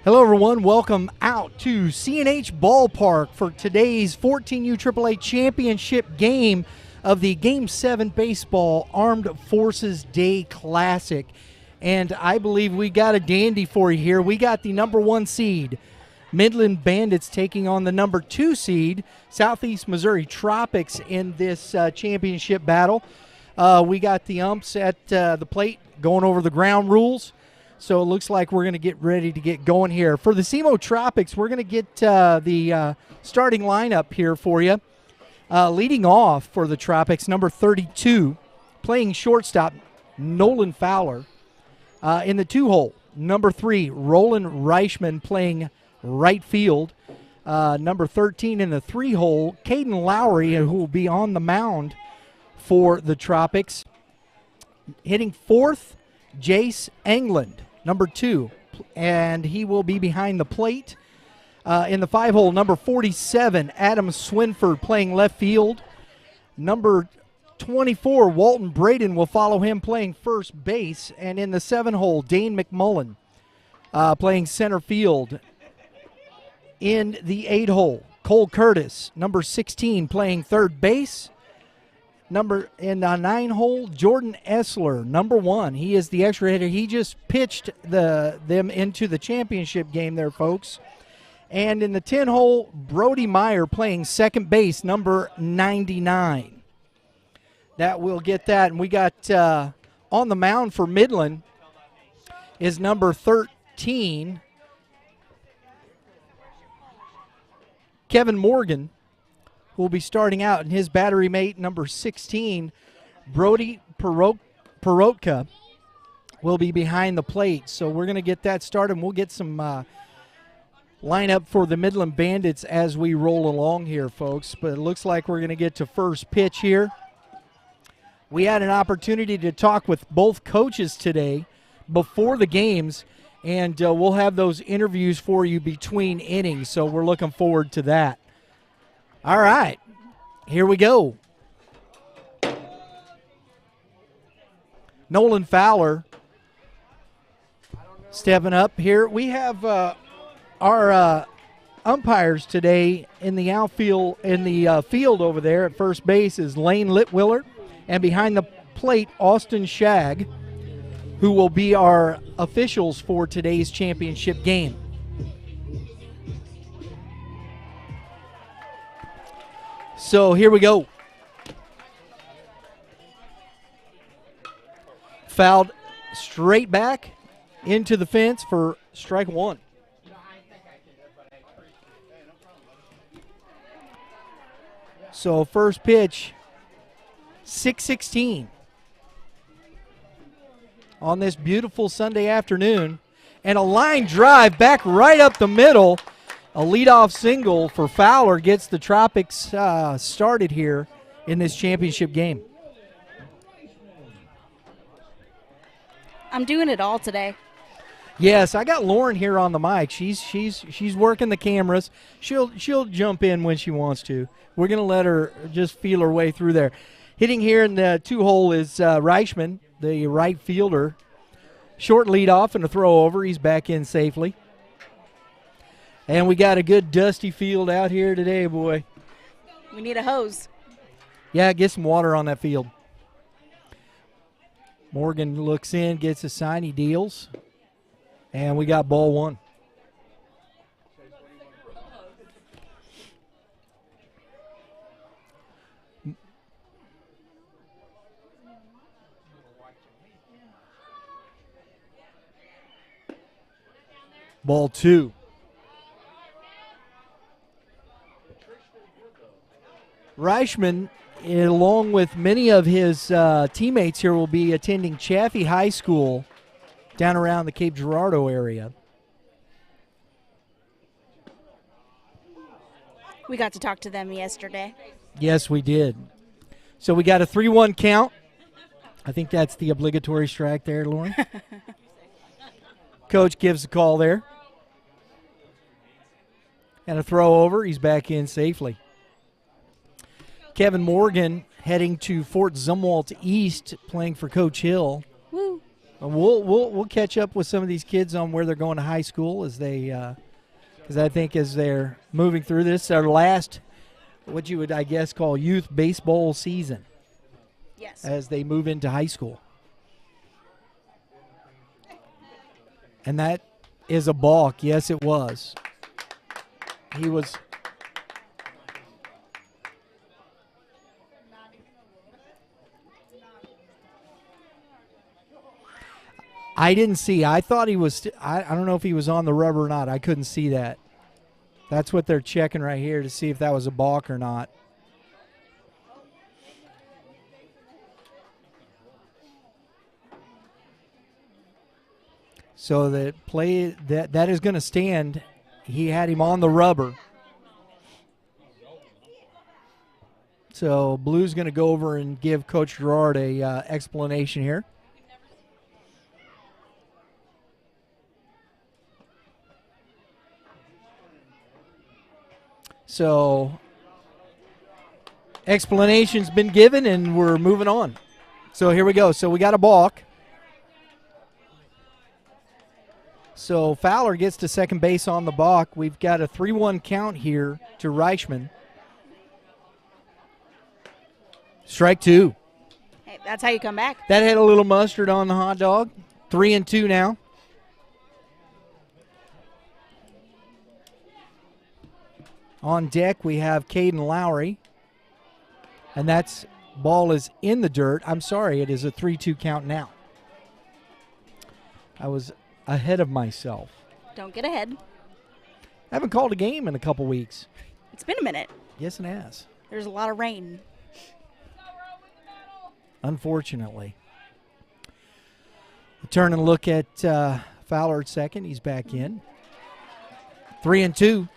Hello, everyone. Welcome out to C&H Ballpark for today's 14u AAA championship game of the Game 7 Baseball Armed Forces Day Classic. And I believe we got a dandy for you here. We got the number 1 seed, Midland Bandits, taking on the number 2 seed, Southeast Missouri Tropics, in this championship battle. We got the umps at the plate going over the ground rules. So it looks like we're going to get ready to get going here. For the SEMO Tropics, we're going to get the starting lineup here for you. Leading off for the Tropics, number 32, playing shortstop, Nolan Fowler. In the 2-hole, number 3, Roland Reichman, playing right field. Number 13 in the 3-hole, Caden Lowry, who will be on the mound for the Tropics. Hitting fourth, Jace England, number 2, and he will be behind the plate. In the 5-hole, number 47, Adam Swinford, playing left field. Number 24, Walton Braden, will follow him, playing first base. And in the 7-hole, Dane McMullen, playing center field. In the 8-hole, Cole Curtis, number 16, playing third base. In the 9-hole, Jordan Essler, number 1. He is the extra hitter. He just pitched them into the championship game there, folks. And in the 10-hole, Brody Meyer, playing second base, number 99. That will get that. And we got on the mound for Midland is number 13, Kevin Morgan, will be starting out, and his battery mate, number 16, Brody Perotka, will be behind the plate. So we're going to get that started, and we'll get some lineup for the Midland Bandits as we roll along here, folks. But it looks like we're going to get to first pitch here. We had an opportunity to talk with both coaches today before the games, and we'll have those interviews for you between innings, so we're looking forward to that. All right, here we go. Nolan Fowler stepping up here. We have our umpires today in the outfield, in the field over there at first base is Lane Litwiller, and behind the plate, Austin Shagg, who will be our officials for today's championship game. So here we go. Fouled straight back into the fence for strike 1. So first pitch, 6:16 on this beautiful Sunday afternoon. And a line drive back right up the middle. A leadoff single for Fowler gets the Tropics started here in this championship game. I'm doing it all today. Yes, I got Lauren here on the mic. She's working the cameras. She'll jump in when she wants to. We're going to let her just feel her way through there. Hitting here in the 2-hole is Reichman, the right fielder. Short leadoff and a throw over. He's back in safely. And we got a good dusty field out here today, boy. We need a hose. Yeah, get some water on that field. Morgan looks in, gets a sign, he deals. And we got ball 1. Ball 2. Reichman, along with many of his teammates here, will be attending Chaffee High School down around the Cape Girardeau area. We got to talk to them yesterday. Yes, we did. So we got a 3-1 count. I think that's the obligatory strike there, Lauren. Coach gives the call there. And a throw over. He's back in safely. Kevin Morgan heading to Fort Zumwalt East, playing for Coach Hill. Woo. And we'll catch up with some of these kids on where they're going to high school as they, because I think as they're moving through this, our last, what you would I guess call youth baseball season. Yes. As they move into high school. And that is a balk. Yes, it was. He was. I didn't see. I thought he was. I don't know if he was on the rubber or not. I couldn't see that. That's what they're checking right here to see if that was a balk or not. So the play that is going to stand. He had him on the rubber. So Blue's going to go over and give Coach Gerard a explanation here. So explanation's been given, and we're moving on. So here we go. So we got a balk. So Fowler gets to second base on the balk. We've got a 3-1 count here to Reichman. Strike two. Hey, that's how you come back. That had a little mustard on the hot dog. 3-2 now. On deck, we have Caden Lowry. And that's ball is in the dirt. I'm sorry, it is a 3-2 count now. I was ahead of myself. Don't get ahead. I haven't called a game in a couple weeks. It's been a minute. Yes, it has. There's a lot of rain. Unfortunately. We'll turn and look at Fowler at second. He's back in. 3-2.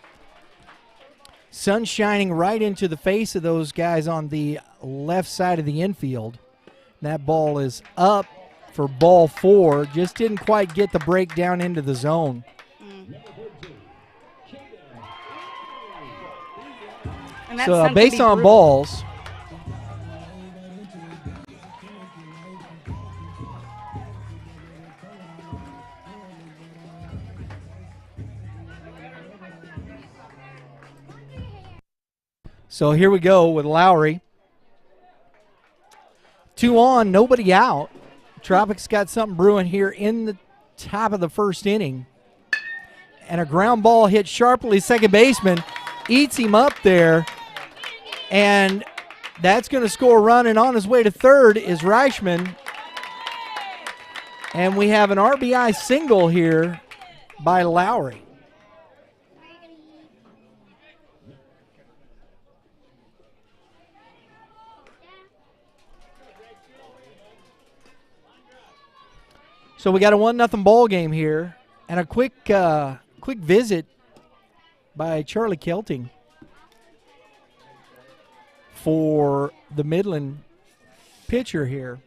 Sun shining right into the face of those guys on the left side of the infield. That ball is up for ball 4. Just didn't quite get the break down into the zone. So based on balls, so here we go with Lowry. 2 on, nobody out. Tropics got something brewing here in the top of the first inning. And a ground ball hit sharply. Second baseman eats him up there. And that's going to score a run. And on his way to third is Reichman. And we have an RBI single here by Lowry. So we got a 1-0 ball game here, and a quick visit by Charlie Kelting for the Midland pitcher here.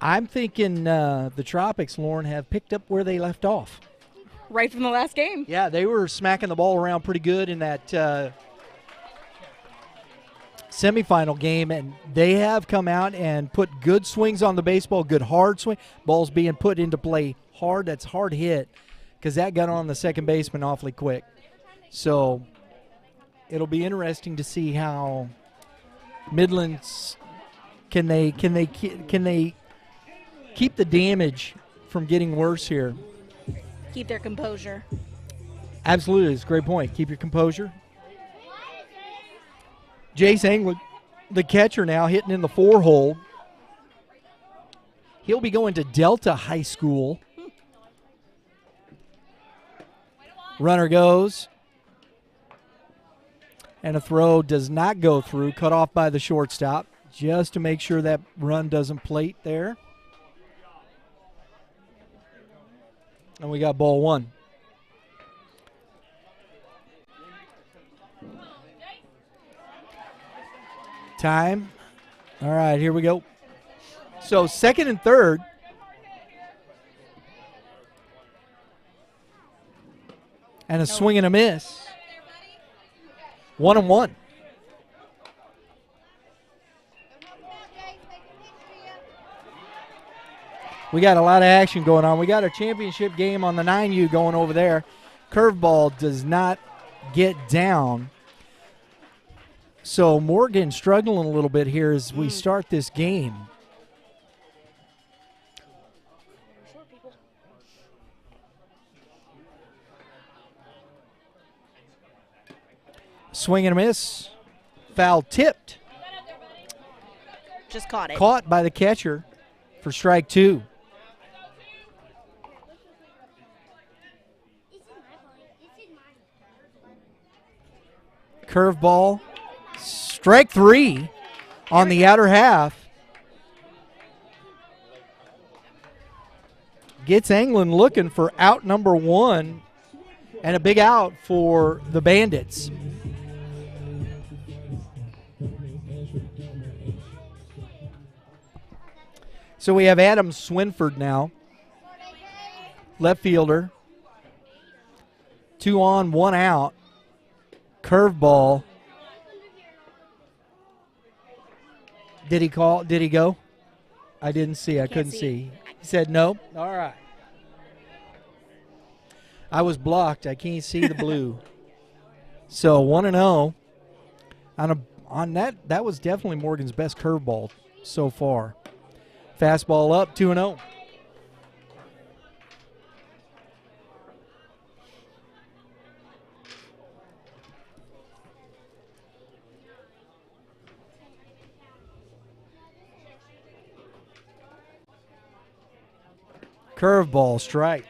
I'm thinking the Tropics, Lauren, have picked up where they left off. Right from the last game. Yeah, they were smacking the ball around pretty good in that semifinal game, and they have come out and put good swings on the baseball, good hard swing. Ball's being put into play hard. That's hard hit because that got on the second baseman awfully quick. So it'll be interesting to see how Midland's can they keep the damage from getting worse here. Keep their composure. Absolutely, it's a great point. Keep your composure. Jace England, the catcher now, hitting in the 4-hole. He'll be going to Delta High School. Runner goes. And a throw does not go through, cut off by the shortstop, just to make sure that run doesn't plate there. And we got ball 1. Time. All right, here we go. So second and third. And a swing and a miss. 1-1. We got a lot of action going on. We got a championship game on the 9U going over there. Curveball does not get down. So Morgan struggling a little bit here as we start this game. Swing and a miss. Foul tipped. Just caught it. Caught by the catcher for strike 2. Curveball. Strike 3 on the outer half. Gets England looking for out number 1 and a big out for the Bandits. So we have Adam Swinford now, left fielder. 2 on, 1 out. Curveball. Did he call? Did he go? I didn't see. I couldn't see. He said no. All right. I was blocked. I can't see the blue. So 1-0. On that, that was definitely Morgan's best curveball so far. Fastball up, 2-0. Curveball, strike.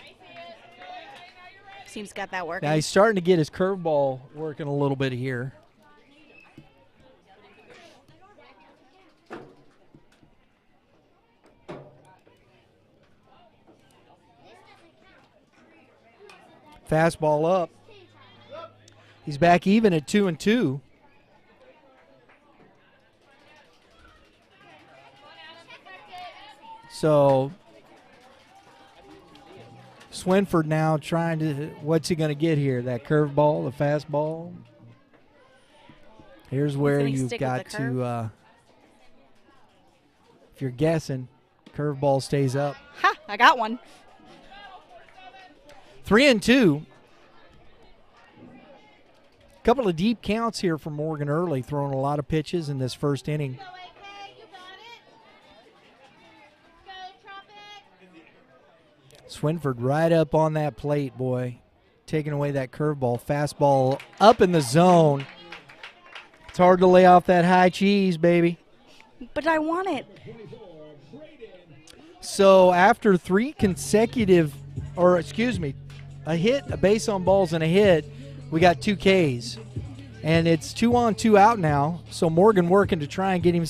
Seems got that working. Now he's starting to get his curveball working a little bit here. Fastball up. He's back even at 2-2. So Swinford now trying to, what's he going to get here? That curveball, the fastball? Here's where you've got to, if you're guessing, curveball stays up. Ha! I got one. 3-2. Couple of deep counts here for Morgan early, throwing a lot of pitches in this first inning. Swinford right up on that plate, boy. Taking away that curveball. Fastball up in the zone. It's hard to lay off that high cheese, baby. But I want it. So after 3 consecutive, or excuse me, a hit, a base on balls, and a hit, we got 2 Ks. And it's 2 on, 2 out now. So Morgan working to try and get him.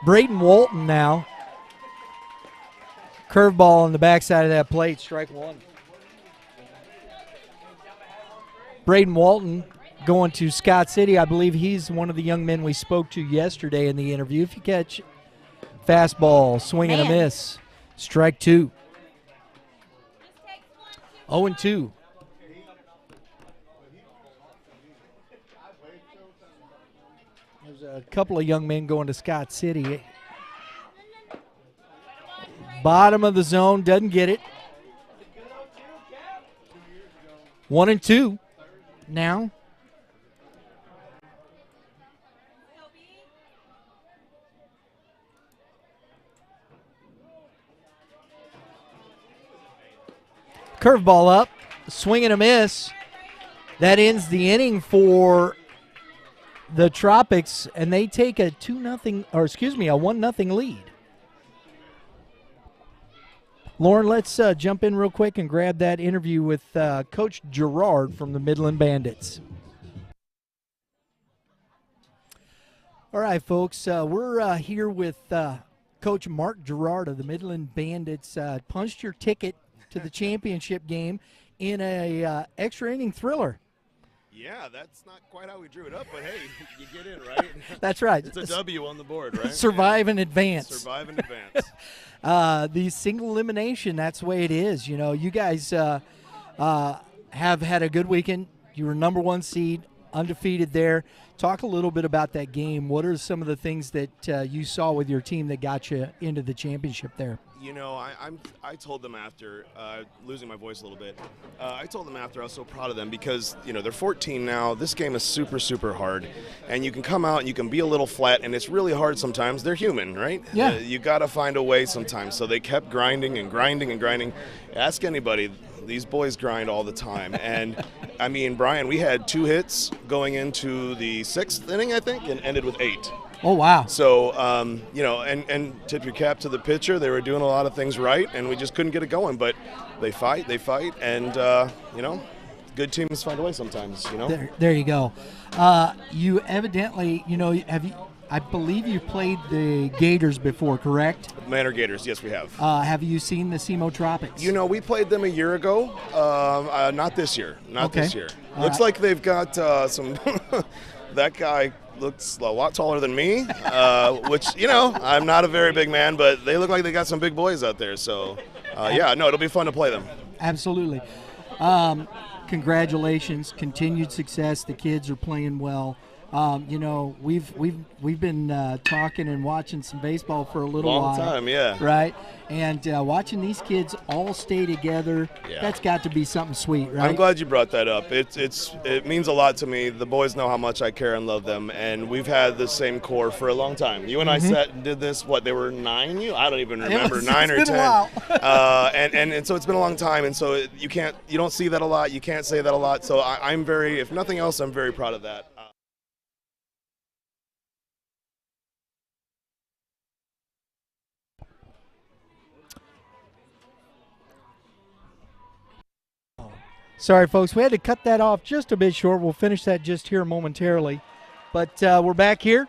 Braden Walton now. Curveball on the backside of that plate, strike 1. Braden Walton going to Scott City. I believe he's one of the young men we spoke to yesterday in the interview. If you catch fastball, swing and a miss, strike 2. 0-2. There's a couple of young men going to Scott City. Bottom of the zone, doesn't get it. 1-2 now. Curveball up, swing and a miss. That ends the inning for the Tropics, and they take a 2-0, or excuse me, a 1-0 lead. Lauren, let's jump in real quick and grab that interview with Coach Gerard from the Midland Bandits. All right, folks, we're here with Coach Mark Gerard of the Midland Bandits. Punched your ticket to the championship game in a extra inning thriller. Yeah, that's not quite how we drew it up, but hey, you get in, right? That's right. It's a W on the board, right? Survive in advance. Survive in advance. The single elimination, that's the way it is. You know, you guys have had a good weekend. You were number 1 seed, undefeated there. Talk a little bit about that game. What are some of the things that you saw with your team that got you into the championship there? You know, I told them after, losing my voice a little bit, I told them after I was so proud of them because, you know, they're 14 now. This game is super, super hard. And you can come out and you can be a little flat, and it's really hard sometimes. They're human, right? Yeah. You got to find a way sometimes. So they kept grinding and grinding and grinding. Ask anybody. These boys grind all the time. And, I mean, Brian, we had 2 hits going into the 6th inning, I think, and ended with 8. Oh, wow. So, you know, and tip your cap to the pitcher. They were doing a lot of things right, and we just couldn't get it going. But they fight, and, you know, good teams find a way sometimes, you know. There you go. You evidently, you know, I believe you played the Gators before, correct? Manor Gators, yes, we have. Have you seen the SEMO Tropics? You know, we played them a year ago. Not this year. This year. Looks right. like they've got some – that guy looks a lot taller than me, which, you know, I'm not a very big man, but they look like they got some big boys out there. So, yeah, no, it'll be fun to play them. Absolutely. Congratulations, continued success. The kids are playing well. You know, we've been talking and watching some baseball for a little while. Long time, yeah. Right? And watching these kids all stay together, that's got to be something sweet, right? I'm glad you brought that up. It means a lot to me. The boys know how much I care and love them, and we've had the same core for a long time. You and I sat and did this, they were 9? I don't even remember, 9 or 10. It's been a while. And so it's been a long time, and so you don't see that a lot. You can't say that a lot. So I'm very, if nothing else, I'm very proud of that. Sorry, folks. We had to cut that off just a bit short. We'll finish that just here momentarily. But we're back here.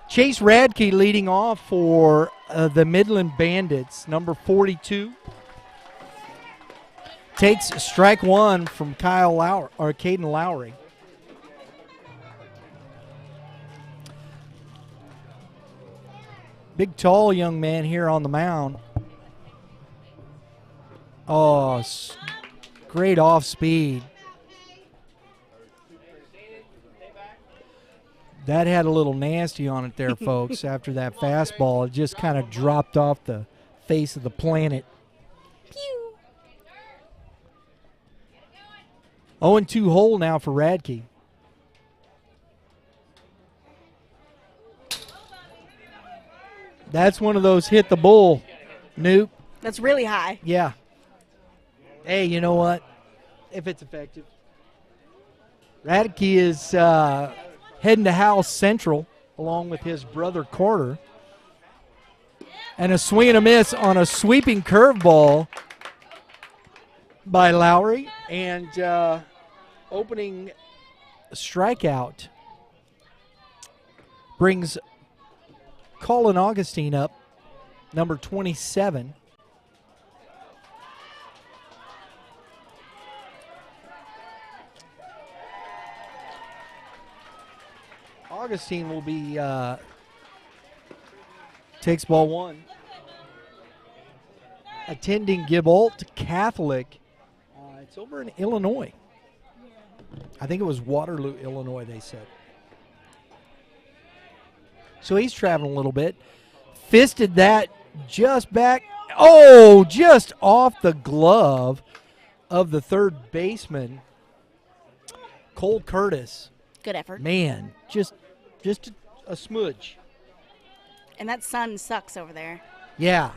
Chase Radke leading off for the Midland Bandits, number 42. Takes strike 1 from Caden Lowry. Big, tall young man here on the mound. Oh, great off speed. That had a little nasty on it there, folks, after that fastball. It just kind of dropped off the face of the planet. Pew. 0-2 hole now for Radke. That's one of those hit the bull, Nuke. That's really high. Yeah. Hey, you know what? If it's effective. Radke is heading to Howell Central along with his brother Carter. And a swing and a miss on a sweeping curveball by Lowry. And opening strikeout brings Colin Augustine up, number 27. Augustine will be takes ball 1. Attending Gibbolt Catholic. It's over in Illinois. I think it was Waterloo, Illinois, they said. So he's traveling a little bit. Fisted that just back. Oh, just off the glove of the third baseman, Cole Curtis. Good effort. Man, just a smudge. And that sun sucks over there. Yeah.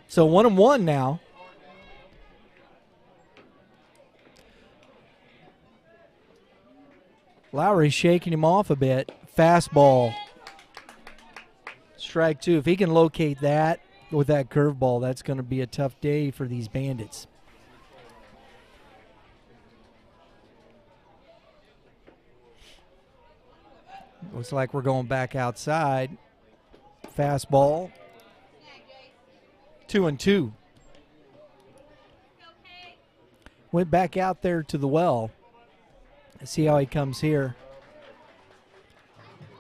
So 1-1 now. Lowry shaking him off a bit. Fastball. Strike 2. If he can locate that with that curveball, that's going to be a tough day for these Bandits. Looks like we're going back outside. Fastball. 2-2. Went back out there to the well. Let's see how he comes here.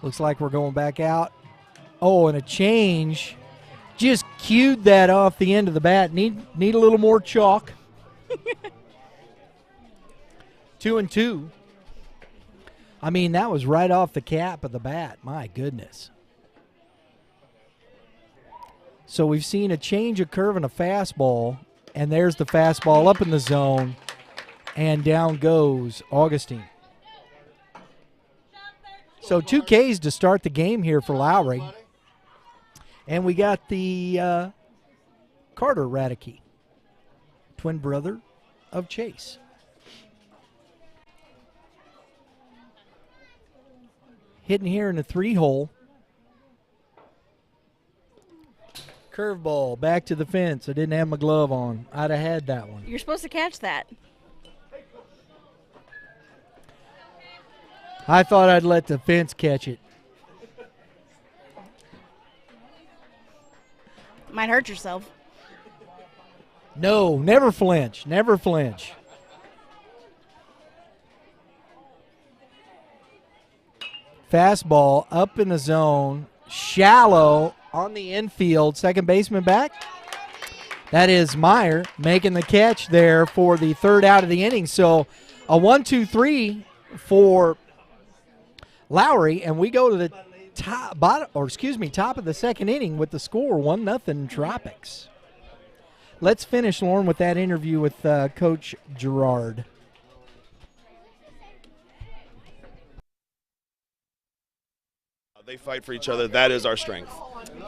Looks like we're going back out. Oh, and a change. Just cued that off the end of the bat. Need a little more chalk. 2-2. I mean, that was right off the cap of the bat. My goodness. So we've seen a change of curve and a fastball, and there's the fastball up in the zone, and down goes Augustine. So 2 Ks to start the game here for Lowry. And we got the Carter Radicke, twin brother of Chase. Hitting here in the 3-hole. Curveball back to the fence. I didn't have my glove on. I'd have had that one. You're supposed to catch that. I thought I'd let the fence catch it. Might hurt yourself. No, never flinch. Never flinch. Fastball up in the zone. Shallow on the infield. Second baseman back. That is Meyer making the catch there for the 3rd out of the inning. So a 1-2-3 for Lowry, and we go to the top of the 2nd inning with the score 1-0 Tropics. Let's finish, Lauren, with that interview with Coach Gerard. They fight for each other. That is our strength.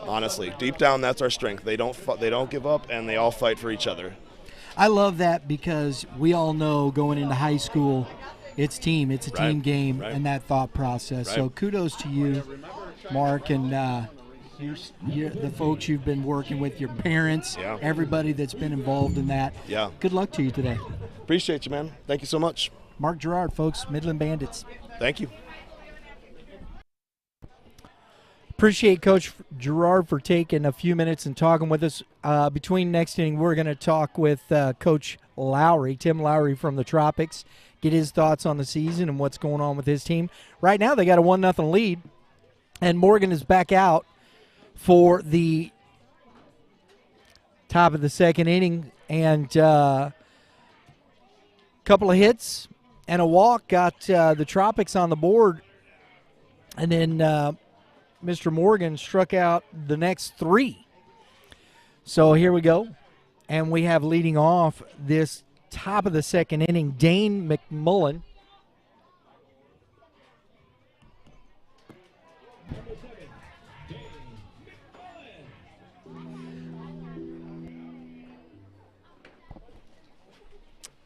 Honestly, deep down, that's our strength. They don't give up, and they all fight for each other. I love that because we all know going into high school, it's team. It's a team game, and that thought process. So kudos to you, Mark, and the folks you've been working with, your parents, everybody that's been involved in that. Yeah. Good luck to you today. Appreciate you, man. Thank you so much. Mark Gerard, folks, Midland Bandits. Thank you. Appreciate Coach Gerard for taking a few minutes and talking with us. Between next inning, we're going to talk with Coach Lowry, Tim Lowry from the Tropics, get his thoughts on the season and what's going on with his team. Right now, they got a 1-0 lead, and Morgan is back out for the top of the 2nd inning, and couple of hits and a walk got the Tropics on the board, and then Mr. Morgan struck out the next 3. So here we go. And we have leading off this top of the 2nd inning, Dane McMullen.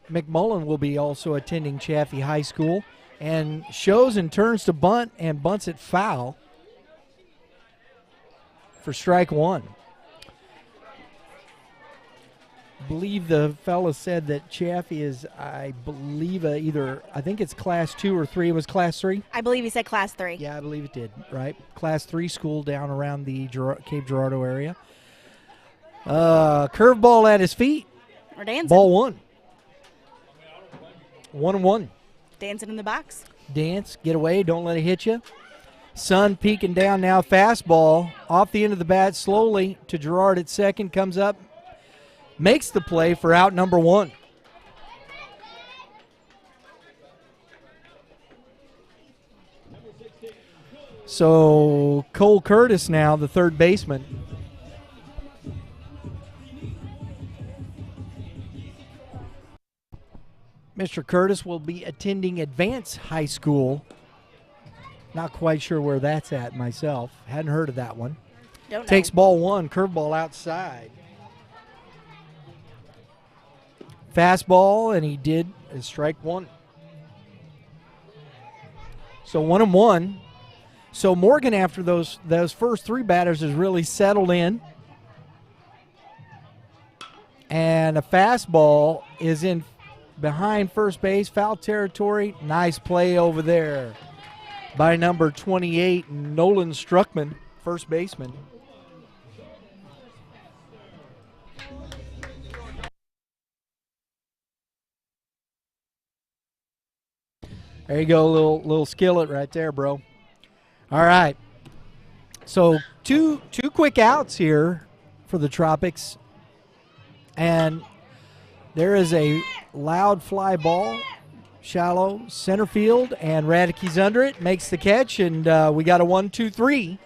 McMullen will be also attending Chaffee High School and shows and turns to bunt and bunts it foul for strike 1. I believe the fella said that Chaffee is, I believe, I think it's Class 2 or 3. It was Class 3? I believe he said Class 3. Yeah, I believe it did, right? Class 3 school down around the Cape Girardeau area. Curveball at his feet. Or dancing. Ball 1. 1-1. Dancing in the box. Dance, get away, don't let it hit you. Sun peeking down now, fastball off the end of the bat slowly to Gerard at second, comes up, makes the play for out number 1. So Cole Curtis now, the third baseman. Mr. Curtis will be attending Advance High School. Not quite sure where that's at myself. Hadn't heard of that one. Don't know. Takes ball 1, curveball outside. Fastball, and he did strike 1. So 1-1. So Morgan, after those first 3 batters, has really settled in. And a fastball is in behind first base, foul territory. Nice play over there by number 28, Nolan Struckman, first baseman. There you go, little skillet right there, bro. All right. So two quick outs here for the Tropics. And there is a loud fly ball shallow center field, and Radicke's under it, makes the catch, and we got a 1-2-3.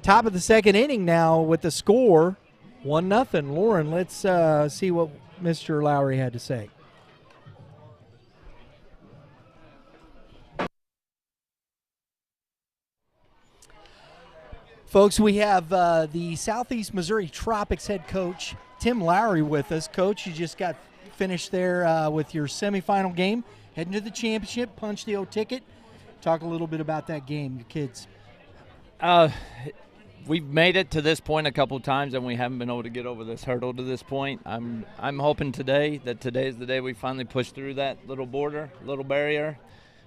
Top of the second inning now with the score 1-0. Lauren, let's see what Mr. Lowry had to say. Folks, we have the Southeast Missouri Tropics head coach, Tim Lowry, with us. Coach, you just got finished there with your semifinal game, heading to the championship, punch the old ticket. Talk a little bit about that game, your kids. We've made it to this point a couple times, and we haven't been able to get over this hurdle to this point. I'm hoping today is the day we finally push through that little barrier.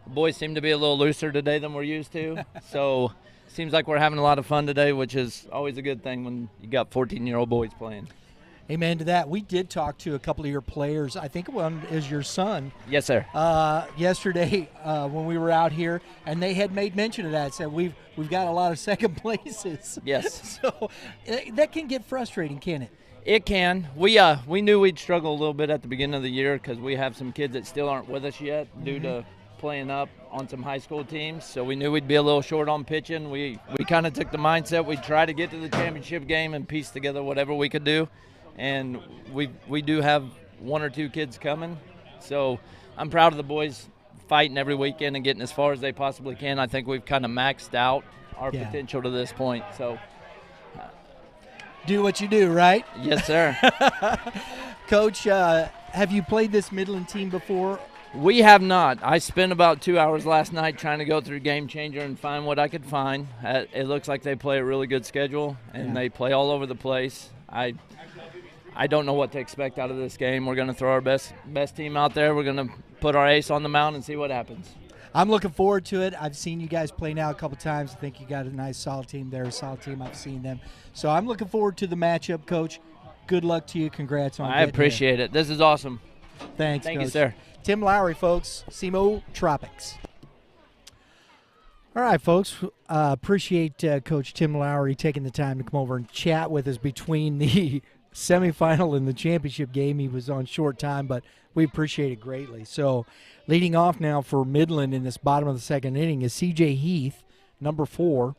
The boys seem to be a little looser today than we're used to, so seems like we're having a lot of fun today, which is always a good thing when you got 14-year-old boys playing. Amen to that. We did talk to a couple of your players. I think one is your son. Yes, sir. Yesterday when we were out here, and they had made mention of that. Said we've got a lot of second places. Yes. So that can get frustrating, can it? It can. We knew we'd struggle a little bit at the beginning of the year because we have some kids that still aren't with us yet due to playing up on some high school teams. So we knew we'd be a little short on pitching. We kind of took the mindset we'd try to get to the championship game and piece together whatever we could do. And we do have one or two kids coming. So I'm proud of the boys fighting every weekend and getting as far as they possibly can. I think we've kind of maxed out our potential to this point. So do what you do, right? Yes, sir. Coach, have you played this Midland team before? We have not. I spent about 2 hours last night trying to go through Game Changer and find what I could find. It looks like they play a really good schedule, and they play all over the place. I don't know what to expect out of this game. We're going to throw our best team out there. We're going to put our ace on the mound and see what happens. I'm looking forward to it. I've seen you guys play now a couple times. I think you got a nice, solid team there, a solid team. I've seen them. So I'm looking forward to the matchup, Coach. Good luck to you. Congrats on I appreciate it. This is awesome. Thanks, Thank Coach. you, sir. Tim Lowry, folks, SEMO Tropics. All right, folks, appreciate Coach Tim Lowry taking the time to come over and chat with us between the semifinal and the championship game. He was on short time, but we appreciate it greatly. So leading off now for Midland in this bottom of the second inning is C.J. Heath, number 4.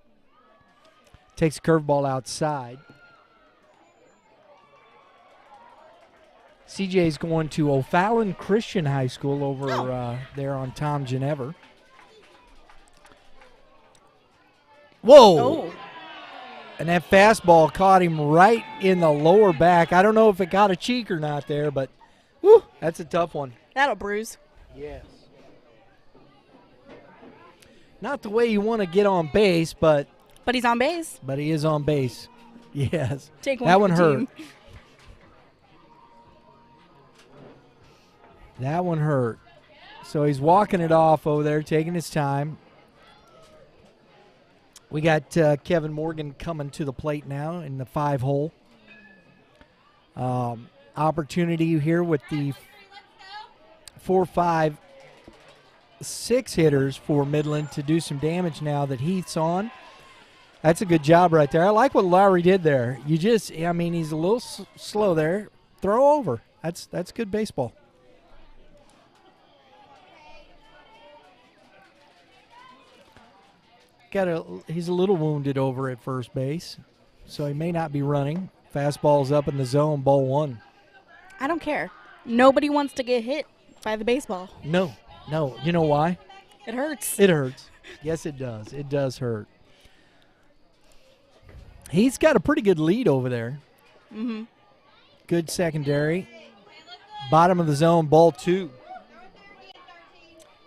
Takes a curveball outside. CJ's going to O'Fallon Christian High School over there on Tom Ginevra. Whoa! Oh. And that fastball caught him right in the lower back. I don't know if it got a cheek or not there, but whew, that's a tough one. That'll bruise. Yes. Not the way you want to get on base, but he's on base. But he is on base. Yes. Take one that for one the hurt. team. That one hurt. So he's walking it off over there, taking his time. We got Kevin Morgan coming to the plate now in the 5-hole. Opportunity here with the 4, 5, 6 hitters for Midland to do some damage now that Heath's on. That's a good job right there. I like what Lowry did there. He's a little slow there. Throw over. That's good baseball. He's a little wounded over at first base, so he may not be running. Fastball's up in the zone, ball 1. I don't care. Nobody wants to get hit by the baseball. No. You know why? It hurts. It hurts. Yes, it does. It does hurt. He's got a pretty good lead over there. Mm-hmm. Good secondary. Bottom of the zone, ball 2.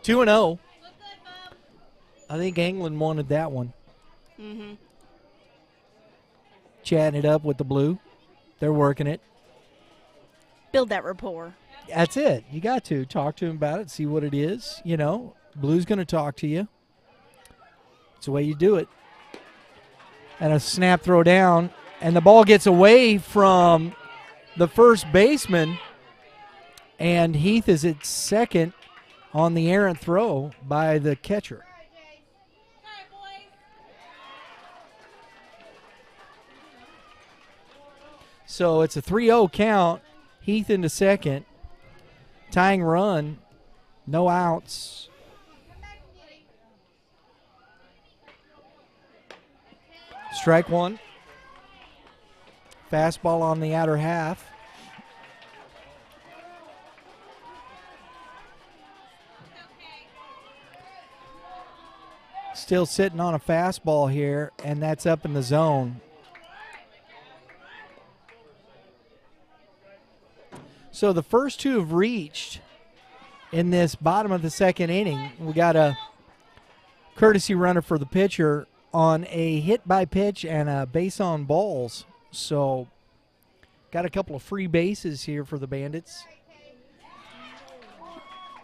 2-0. I think England wanted that one. Mm-hmm. Chatting it up with the blue. They're working it. Build that rapport. That's it. You got to talk to him about it, see what it is. Blue's going to talk to you. It's the way you do it. And a snap throw down, and the ball gets away from the first baseman, and Heath is at second on the errant throw by the catcher. So it's a 3-0 count. Heath into second. Tying run No outs. Strike one. Fastball on the outer half. Still sitting on a fastball here, and that's up in the zone. So the first two have reached in this bottom of the second inning. We got a courtesy runner for the pitcher on a hit by pitch and a base on balls. So got a couple of free bases here for the Bandits.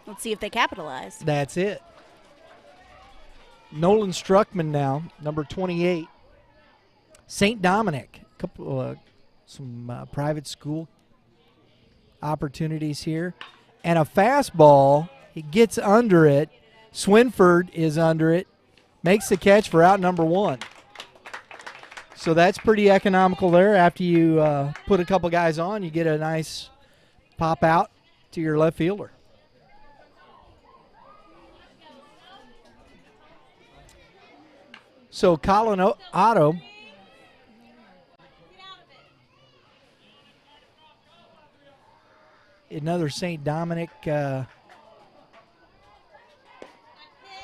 Let's see if they capitalize. That's it. Nolan Struckman now, number 28. St. Dominic, some private school opportunities here. And a fastball, he gets under it. Swinford is under it, makes the catch for out number one. So that's pretty economical there. After you put a couple guys on, you get a nice pop out to your left fielder. So Colin Otto another St. Dominic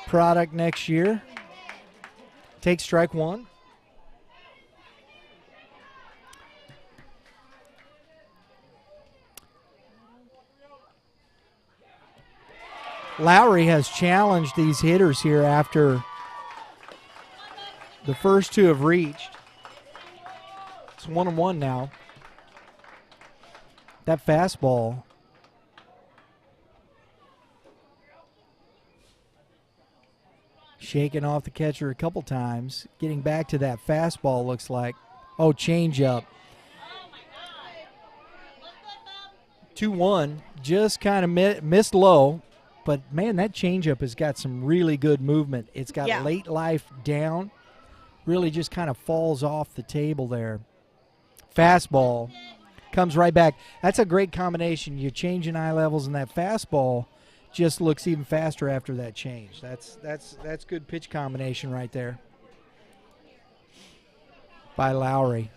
product next year. Take strike one. Lowry has challenged these hitters here after the first two have reached. It's 1-1 now. That fastball. Shaking off the catcher a couple times. Getting back to that fastball looks like. Oh, changeup. 2-1. Just kind of missed low. But, man, that changeup has got some really good movement. It's got late life down. Really just kind of falls off the table there. Fastball comes right back. That's a great combination. You're changing eye levels, and that fastball just looks even faster after that change. That's good pitch combination right there by Lowry.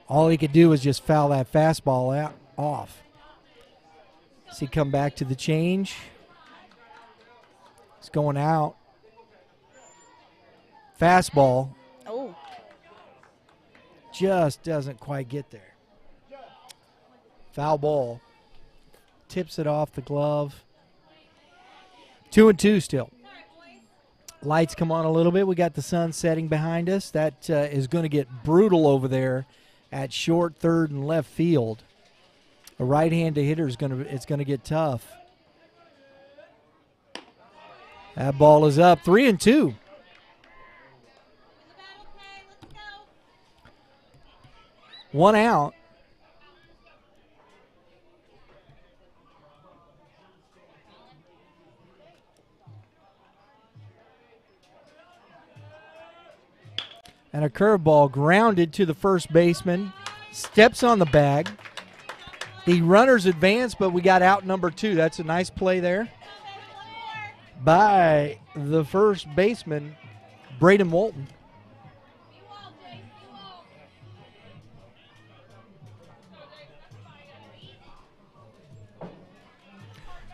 All he could do was just foul that fastball off. See, come back to the change. It's going out. Fastball. Oh. Just doesn't quite get there. Foul ball. Tips it off the glove. 2-2 still. Lights come on a little bit. We got the sun setting behind us. That is going to get brutal over there at short, third, and left field. A right-handed hitter is going to get tough. That ball is up. 3-2. One out. And a curveball grounded to the first baseman. Steps on the bag. The runners advance, but we got out number two. That's a nice play there by the first baseman, Braden Walton.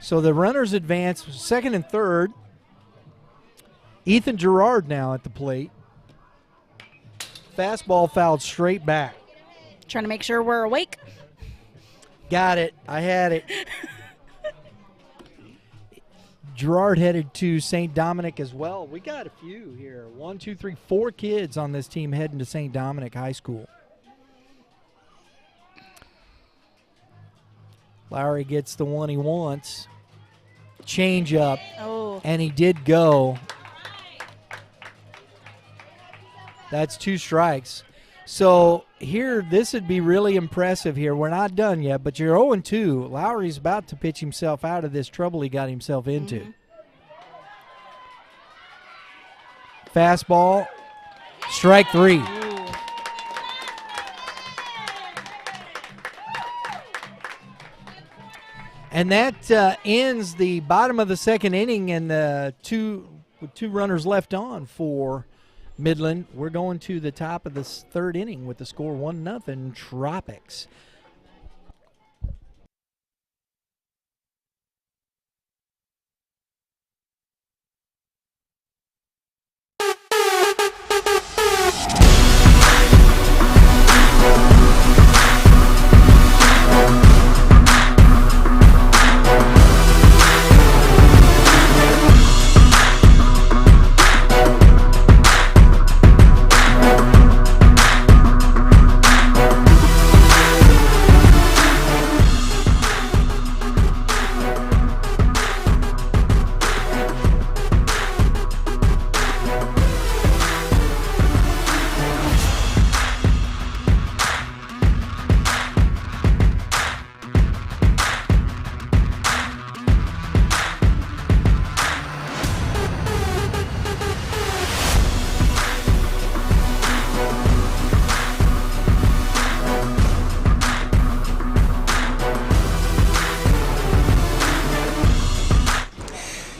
So the runners advance, second and third. Ethan Gerard now at the plate. Fastball fouled straight back. Trying to make sure we're awake. Got it. I had it. Gerard headed to St. Dominic as well. We got a few here. 1, 2, 3, 4 kids on this team heading to St. Dominic High School. Lowry gets the one he wants. Change up. Oh. And he did go. That's 2 strikes. So here, this would be really impressive here. We're not done yet, but you're 0-2. Lowry's about to pitch himself out of this trouble he got himself into. Mm-hmm. Fastball, strike 3. Ooh. And that ends the bottom of the second inning, and with two runners left on for Midland. We're going to the top of the third inning with the score 1-0 Tropics.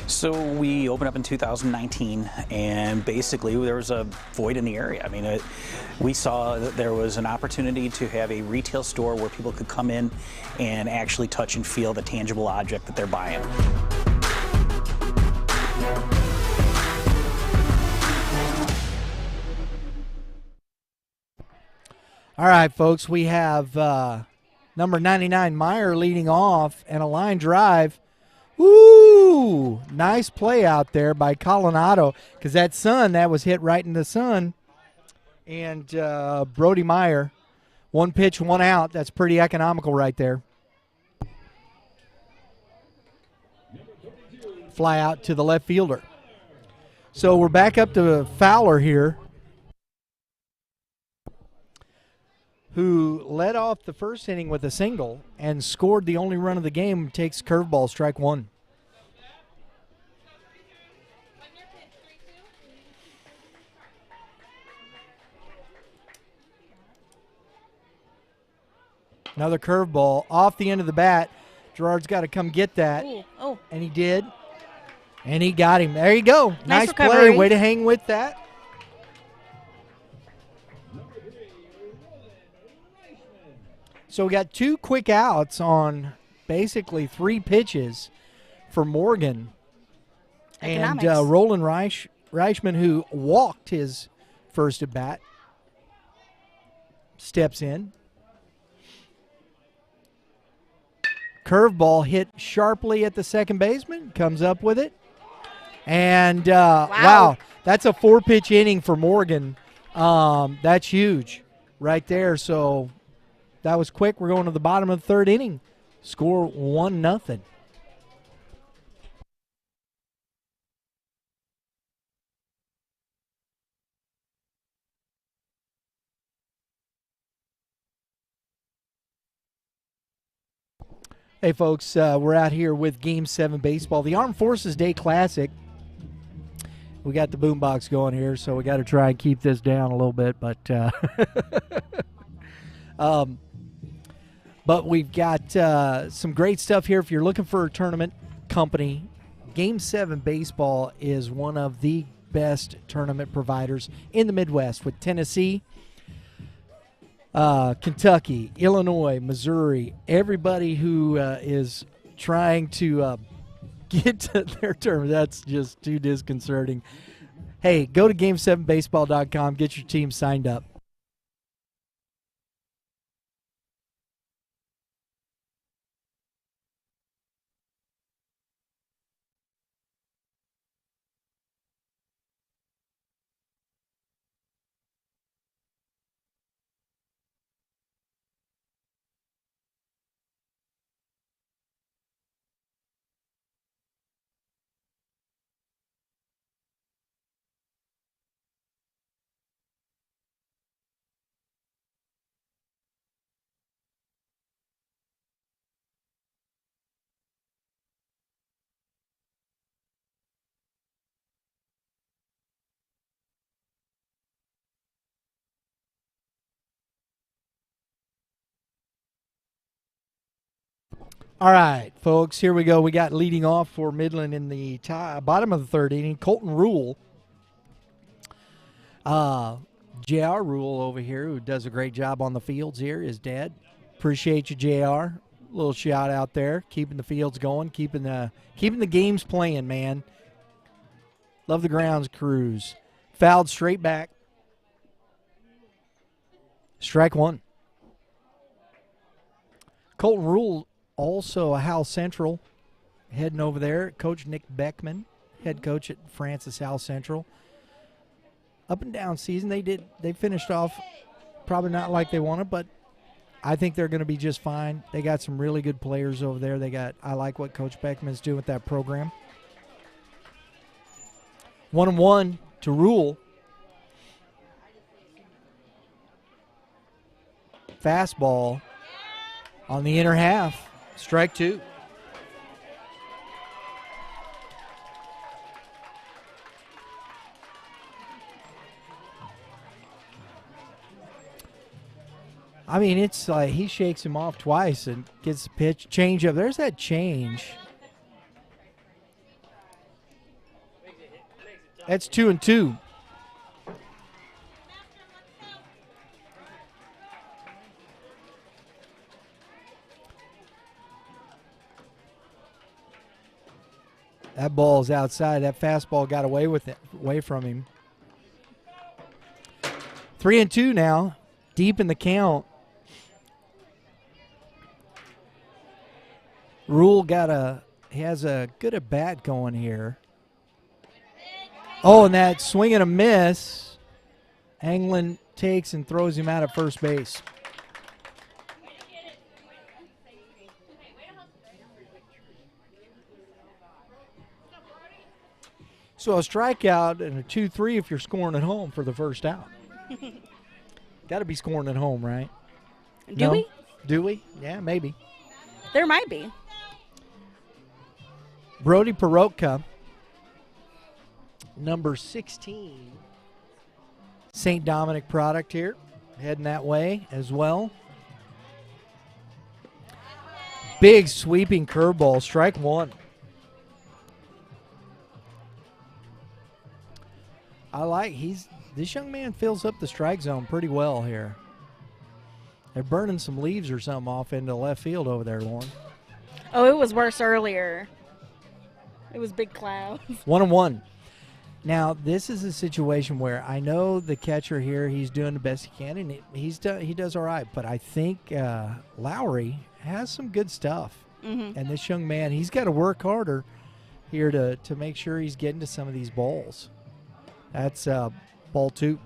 So we opened up in 2019, and basically there was a void in the area. I mean, we saw that there was an opportunity to have a retail store where people could come in and actually touch and feel the tangible object that they're buying. All right, folks, we have number 99, Meyer, leading off, and a line drive. Woo! Nice play out there by Coronado, because that was hit right in the sun. And Brody Meyer, one pitch, one out. That's pretty economical right there. Fly out to the left fielder. So we're back up to Fowler here, who led off the first inning with a single and scored the only run of the game, takes curveball, strike one. Another curveball off the end of the bat. Gerard's got to come get that. Ooh, oh. And he did. And he got him. There you go. Nice play. recovery. Way to hang with that. So we got two quick outs on basically three pitches for Morgan. Economics. And Roland Reichman, who walked his first at bat, steps in. Curveball hit sharply at the second baseman, comes up with it. And, wow, that's a four-pitch inning for Morgan. That's huge right there. So that was quick. We're going to the bottom of the third inning. Score 1-0. Hey, folks, we're out here with Game 7 baseball, the Armed Forces Day Classic. We got the boombox going here, so we got to try and keep this down a little bit. But but we've got some great stuff here. If you're looking for a tournament company, Game 7 Baseball is one of the best tournament providers in the Midwest, with Tennessee, Kentucky, Illinois, Missouri, everybody who is trying to get to their tournament. That's just too disconcerting. Hey, go to Game7Baseball.com, get your team signed up. All right, folks, here we go. We got leading off for Midland in the bottom of the third inning, Colton Rule. JR Rule over here, who does a great job on the fields here, is dad. Appreciate you, JR. Little shout out there, keeping the fields going, keeping the games playing, man. Love the grounds crews. Fouled straight back. Strike one. Colton Rule, also a Hal Central, heading over there. Coach Nick Beckman, head coach at Francis Hal Central. Up and down season, they finished off probably not like they wanted, but I think they're going to be just fine. They got some really good players over there. I like what Coach Beckman's doing with that program. 1-1 to Rule. Fastball on the inner half. Strike two. I mean, it's like he shakes him off twice and gets the pitch. Change up. There's that change. That's 2-2. That ball's outside. That fastball got away from him. 3-2 now, deep in the count. Rule has a good at bat going here. Oh, and that swing and a miss. Anglin takes and throws him out at first base. So a strikeout and a 2-3 if you're scoring at home for the first out. Got to be scoring at home, right? Do we? Do we? Yeah, maybe. There might be. Brody Perotka, number 16. St. Dominic product here, heading that way as well. Big sweeping curveball, strike one. This young man fills up the strike zone pretty well here. They're burning some leaves or something off into left field over there, Lauren. Oh, it was worse earlier. It was big clouds. 1-1. Now, this is a situation where I know the catcher here, he's doing the best he can, and he does all right. But I think Lowry has some good stuff. Mm-hmm. And this young man, he's got to work harder here to make sure he's getting to some of these balls. That's ball two.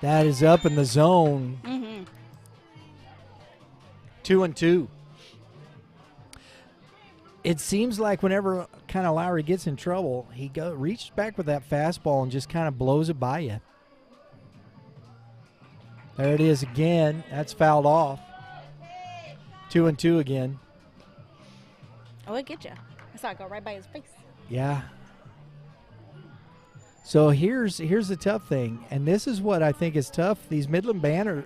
That is up in the zone. Mm-hmm. 2-2. It seems like whenever kind of Lowry gets in trouble, he reaches back with that fastball and just kind of blows it by you. There it is again. That's fouled off. 2-2 again. Oh, it get you. I saw it go right by his face. Yeah. So here's the tough thing, and this is what I think is tough. These Midland batters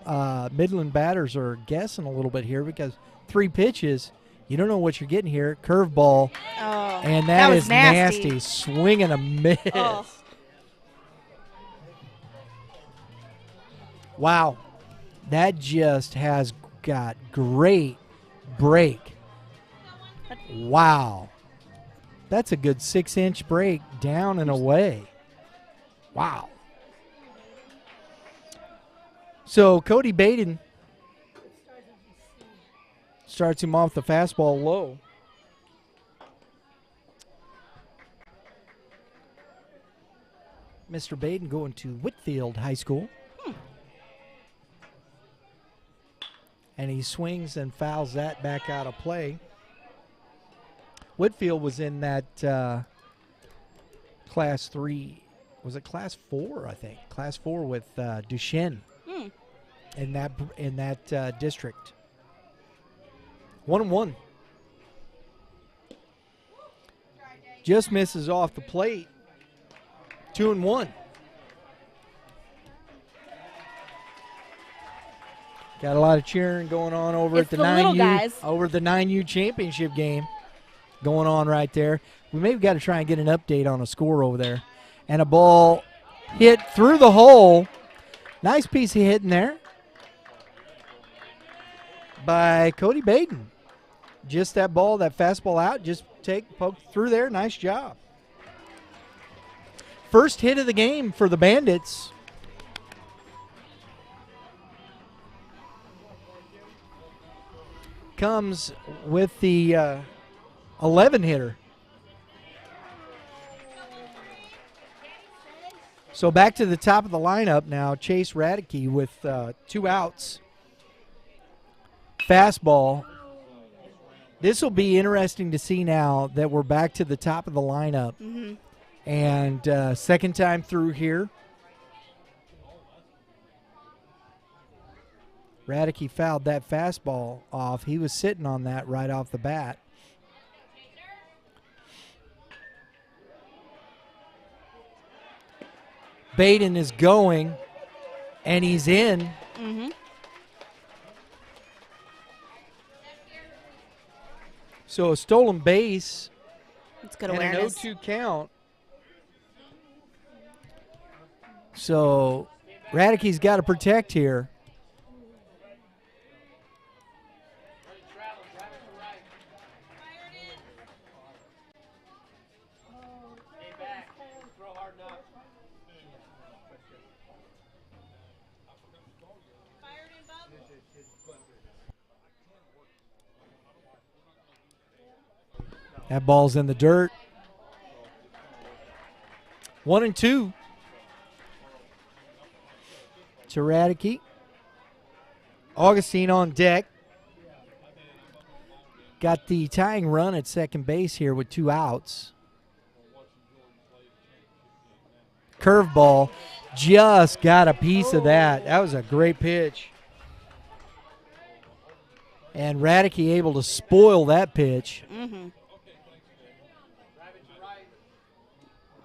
are guessing a little bit here because 3 pitches, you don't know what you're getting here. Curveball, and that is nasty. Swing and a miss. Oh. Wow, that just has got great break. Wow, that's a good 6-inch break down and away. Wow. So Cody Baden starts him off the fastball low. Mr. Baden going to Whitfield High School. And he swings and fouls that back out of play. Whitfield was in that Class 3. Was it Class 4, I think? Class 4 with Duchesne in that district. 1-1. Just misses off the plate. 2-1. Got a lot of cheering going on over It's at the the little 9U guys. over the 9U championship game going on right there. We maybe got to try and get an update on a score over there. And a ball hit through the hole. Nice piece of hitting there by Cody Baden. Just that ball, that fastball out, just poke through there. Nice job. First hit of the game for the Bandits. Comes with the 11 hitter. So back to the top of the lineup now. Chase Radke with 2 outs. Fastball. This will be interesting to see now that we're back to the top of the lineup. Mm-hmm. And second time through here. Radke fouled that fastball off. He was sitting on that right off the bat. Baden is going, and he's in. Mm-hmm. So a stolen base It's good and an awareness. 0-2 count. So Radke's got to protect here. That ball's in the dirt. 1-2 to Radke. Augustine on deck. Got the tying run at second base here with 2 outs. Curveball. Just got a piece of that. That was a great pitch. And Radke able to spoil that pitch. Mm-hmm.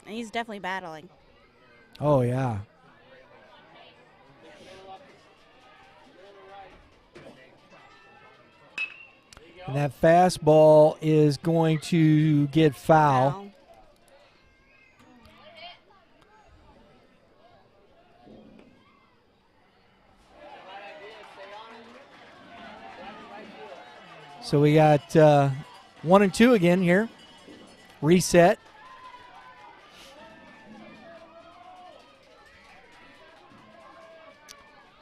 He's definitely battling. Oh, yeah. And that fastball is going to get foul. Wow. So we got 1-2 again here. Reset.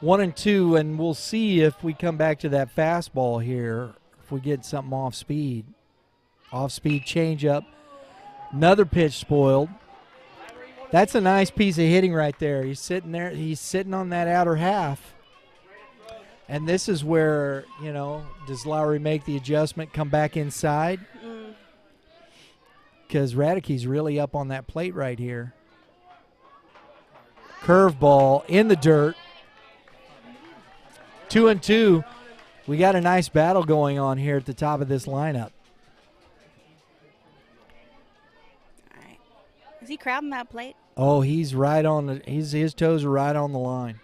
1-2, and we'll see if we come back to that fastball here, if we get something off speed. Off-speed changeup. Another pitch spoiled. That's a nice piece of hitting right there. He's sitting there. He's sitting on that outer half. And this is where, you know, does Lowry make the adjustment, come back inside? Because Radke's really up on that plate right here. Curveball in the dirt. 2-2. We got a nice battle going on here at the top of this lineup. All right. Is he crowding that plate? Oh, he's right on the. His toes are right on the line.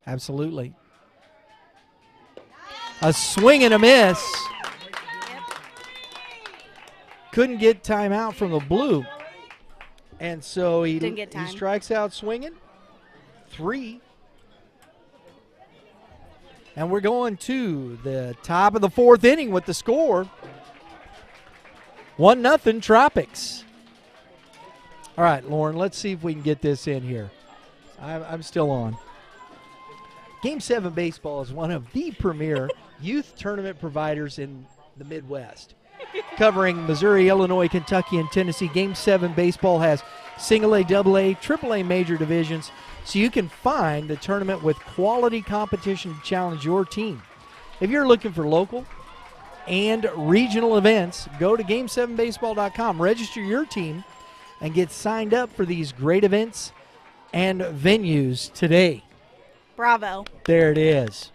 Absolutely. A swing and a miss. Couldn't get timeout from the blue, and so he Didn't get time. He strikes out swinging. 3. And we're going to the top of the 4th inning with the score. 1-0 Tropics. All right, Lauren, let's see if we can get this in here. I'm still on. Game 7 Baseball is one of the premier youth tournament providers in the Midwest. Covering Missouri, Illinois, Kentucky, and Tennessee, Game 7 Baseball has single A, double A, triple A major divisions, so you can find the tournament with quality competition to challenge your team. If you're looking for local and regional events, go to Game7Baseball.com, register your team, and get signed up for these great events and venues today. Bravo. There it is.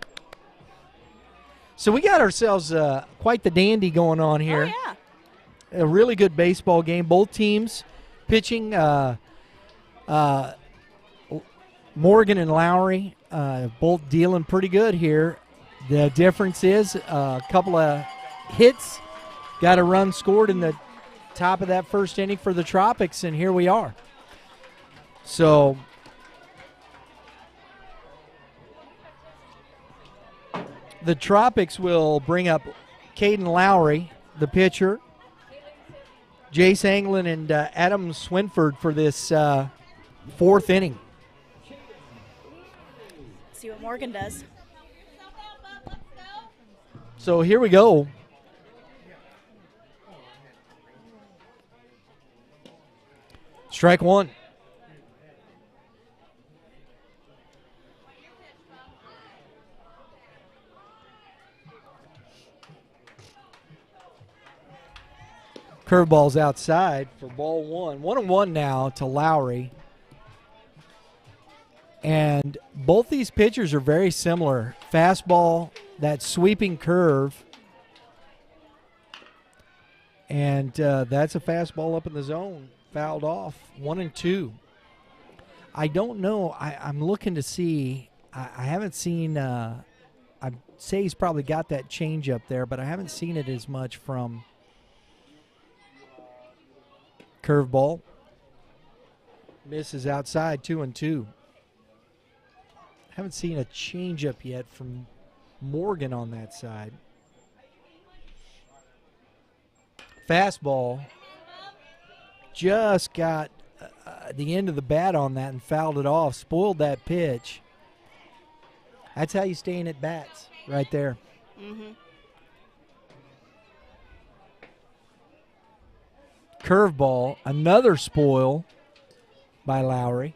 So we got ourselves quite the dandy going on here. Oh, yeah. a really good baseball game. Both teams pitching. Morgan and Lowry both dealing pretty good here. The difference is a couple of hits, got a run scored in the top of that first inning for the Tropics, and here we are. So the Tropics will bring up Caden Lowry, the pitcher, Jace Anglin, and Adam Swinford for this fourth inning. See what Morgan does. So here we go. Strike one. Curveball's outside for ball one. 1-1 now to Lowry. And both these pitchers are very similar. Fastball, that sweeping curve. And that's a fastball up in the zone. Fouled off. 1-2. I don't know. I'm looking to see. I haven't seen. I'd say he's probably got that changeup there, but I haven't seen it as much from curveball. Misses outside. 2-2. Haven't seen a changeup yet from Morgan on that side. Fastball. Just got the end of the bat on that and fouled it off. Spoiled that pitch. That's how you stay in at bats, right there. Mm-hmm. Curveball. Another spoil by Lowry.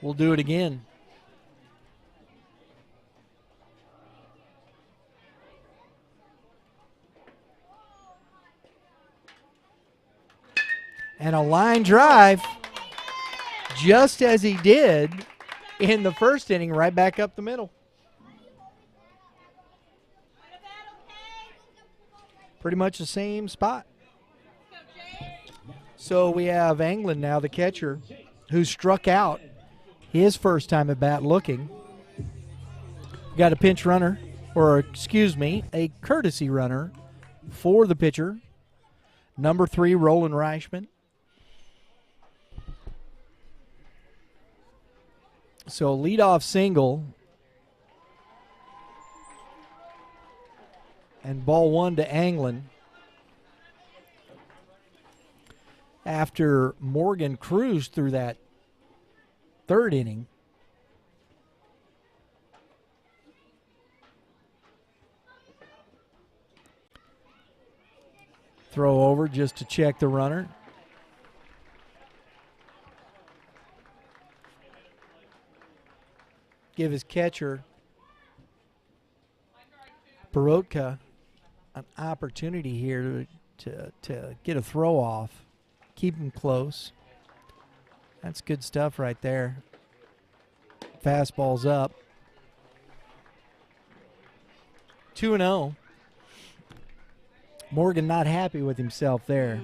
We'll do it again. And a line drive, just as he did in the first inning, right back up the middle. Pretty much the same spot. So we have Anglin now, the catcher, who struck out his first time at bat looking. We got a pinch runner, or excuse me, a courtesy runner for the pitcher. Number 3, Roland Reichman. So leadoff single. And ball one to Anglin. After Morgan cruised through that third inning. Throw over just to check the runner. Give his catcher, Perotka, an opportunity here to get a throw off. Keep him close. That's good stuff right there. Fastball's up. 2-0. Morgan not happy with himself there.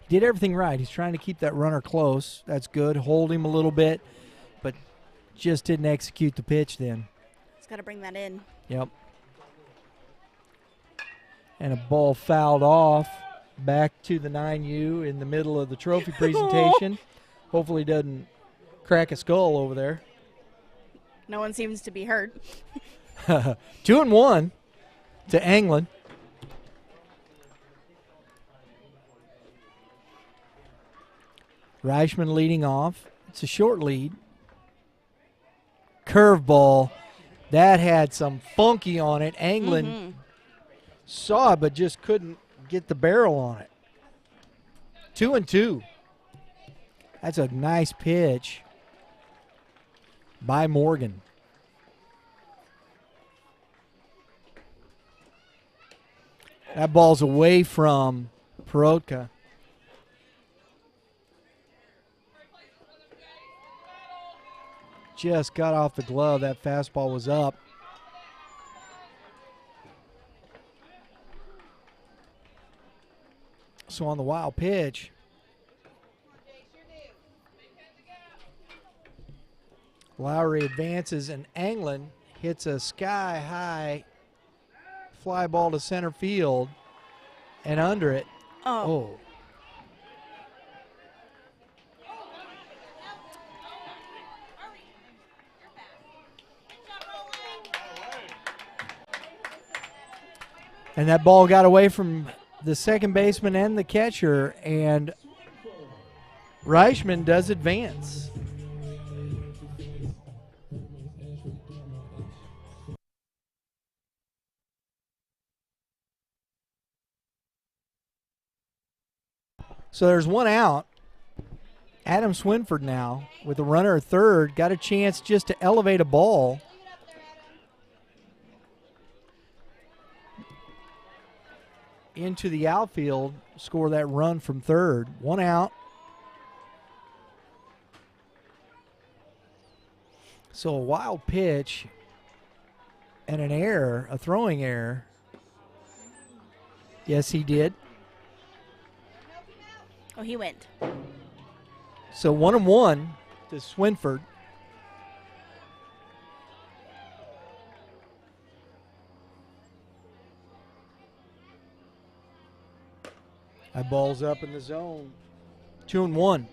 He did everything right. He's trying to keep that runner close. That's good. Hold him a little bit, but just didn't execute the pitch then. He's got to bring that in. Yep. And a ball fouled off back to the 9U in the middle of the trophy presentation. Hopefully doesn't crack a skull over there. No one seems to be hurt. 2-1 to Anglin. Reichman leading off. It's a short lead. Curveball. That had some funky on it. Anglin saw it, but just couldn't get the barrel on it. 2-2. That's a nice pitch by Morgan. That ball's away from Perotka. Just got off the glove. That fastball was up. So on the wild pitch, Lowry advances, and Anglin hits a sky-high fly ball to center field and under it. Oh. And that ball got away from the second baseman and the catcher, and Reichman does advance. So there's one out. Adam Swinford now with a runner at third. Got a chance just to elevate a ball. Into the outfield, score that run from third. One out. So a wild pitch and an error, a throwing error. Yes, he did. Oh, he went. So 1-1 to Swinford. That ball's up in the zone. 2-1.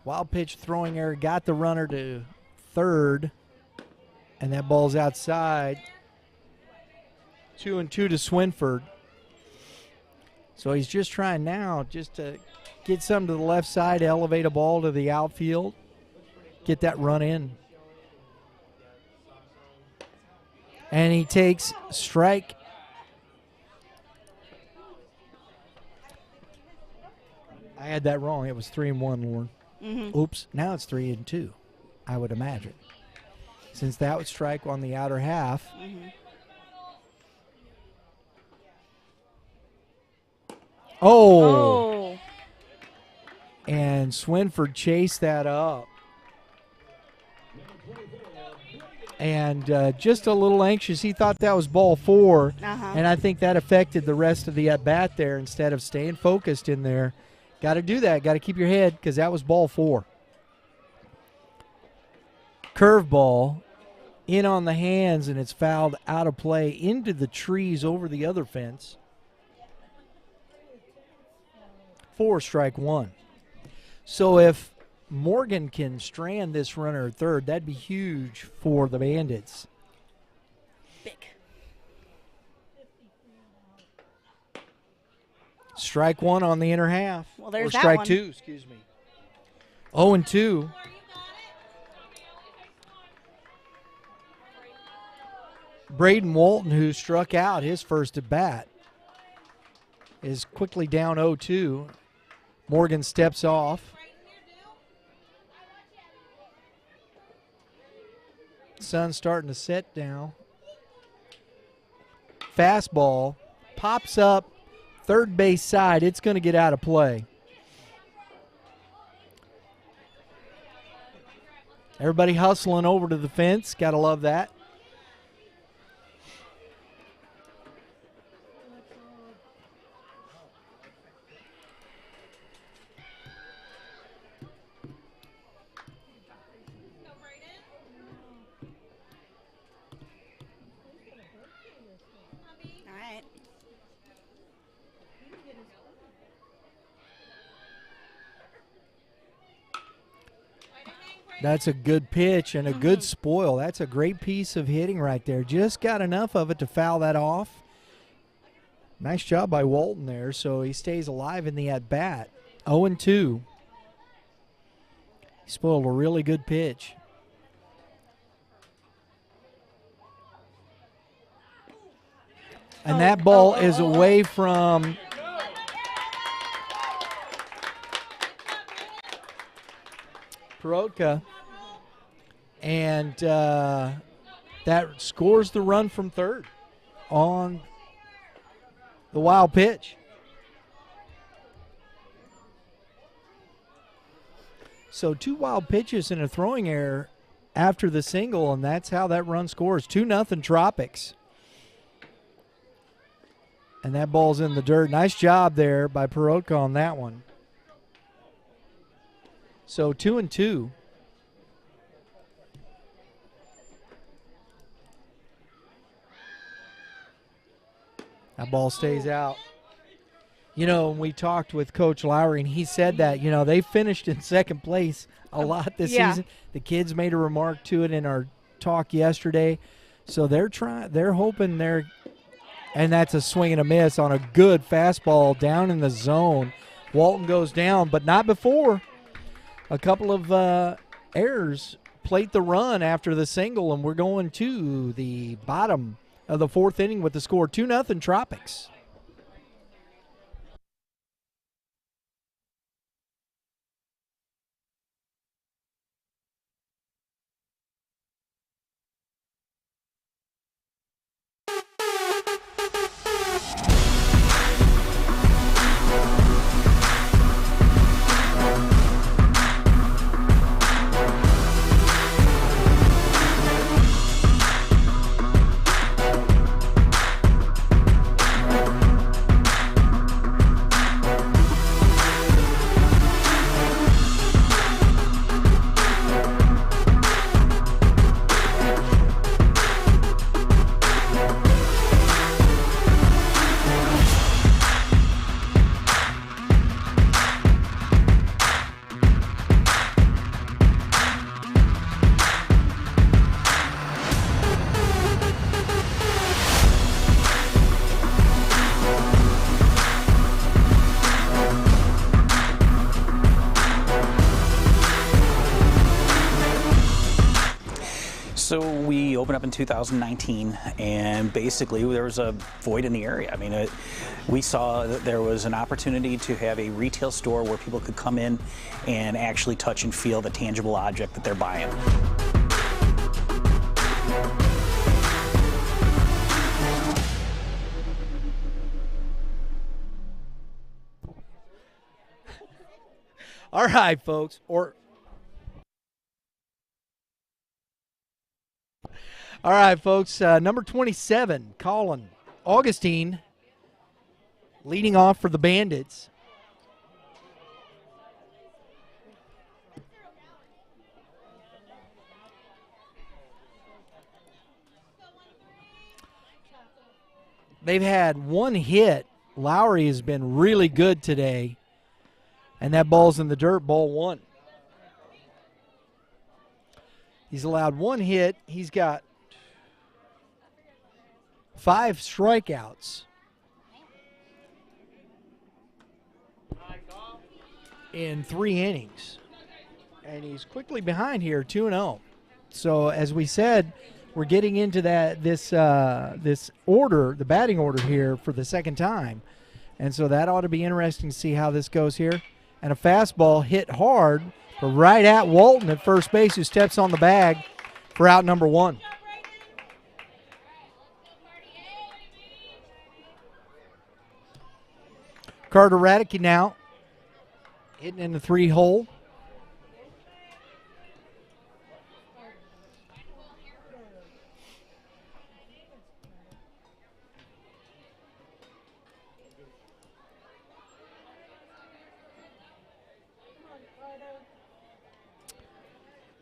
Wild pitch throwing error, got the runner to third, and that ball's outside. 2-2 to Swinford. So he's just trying now just to get some to the left side, elevate a ball to the outfield, get that run in. And he takes strike. I had that wrong. It was 3-1, Lauren. Mm-hmm. Oops, now it's 3-2, I would imagine. Since that would strike on the outer half. Mm-hmm. Oh. And Swinford chased that up. And just a little anxious. He thought that was ball four. And I think that affected the rest of the at-bat there instead of staying focused in there. Got to do that. Got to keep your head because that was ball four. Curveball in on the hands, and it's fouled out of play into the trees over the other fence. 4, strike one. So if Morgan can strand this runner at third, that'd be huge for the Bandits. Big. Strike one on the inner half. Well, there's or that strike one. two, excuse me. 0-2. Braden Walton, who struck out his first at bat, is quickly down 0-2. Morgan steps off. Sun's starting to set now. Fastball pops up third base side. It's going to get out of play. Everybody hustling over to the fence. Got to love that. That's a good pitch and a good spoil. That's a great piece of hitting right there. Just got enough of it to foul that off. Nice job by Walton there, so he stays alive in the at-bat. 0-2. He spoiled a really good pitch. And that ball is away from Perotka. And that scores the run from third on the wild pitch. So 2 wild pitches and a throwing error after the single, and that's how that run scores. 2-0 Tropics. And that ball's in the dirt. Nice job there by Perotka on that one. So 2-2. That ball stays out. You know, we talked with Coach Lowry, and he said that, you know, they finished in second place a lot this season. The kids made a remark to it in our talk yesterday. So they're hoping and that's a swing and a miss on a good fastball down in the zone. Walton goes down, but not before. A couple of errors plate the run after the single, and we're going to the bottom of the fourth inning with the score 2-0 Tropics. So we opened up in 2019, and basically there was a void in the area. I mean, we saw that there was an opportunity to have a retail store where people could come in and actually touch and feel the tangible object that they're buying. All right, folks. All right, folks. Number 27, Colin Augustine, leading off for the Bandits. They've had one hit. Lowry has been really good today, and that ball's in the dirt, ball one. He's allowed one hit. He's got 5 strikeouts in 3 innings. And he's quickly behind here, 2-0. So as we said, we're getting into this order, the batting order here for the second time. And so that ought to be interesting to see how this goes here. And a fastball hit hard, but right at Walton at first base, who steps on the bag for out number 1. Carter Radicke now hitting in the 3-hole.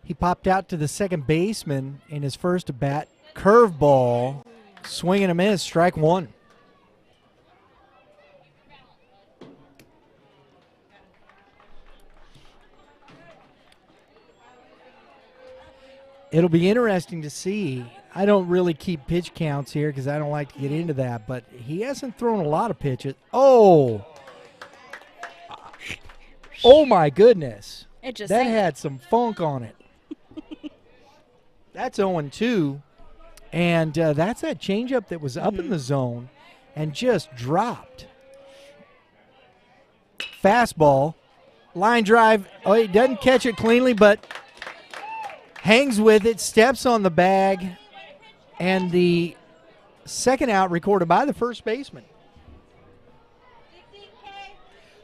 He popped out to the second baseman in his first at bat. Curveball, swing and a miss, strike 1. It'll be interesting to see. I don't really keep pitch counts here because I don't like to get into that, but he hasn't thrown a lot of pitches. Oh my goodness. That had some funk on it. That's 0-2, and that's that changeup that was up in the zone and just dropped. Fastball, line drive. Oh, he doesn't catch it cleanly, but hangs with it, steps on the bag, and the second out recorded by the first baseman.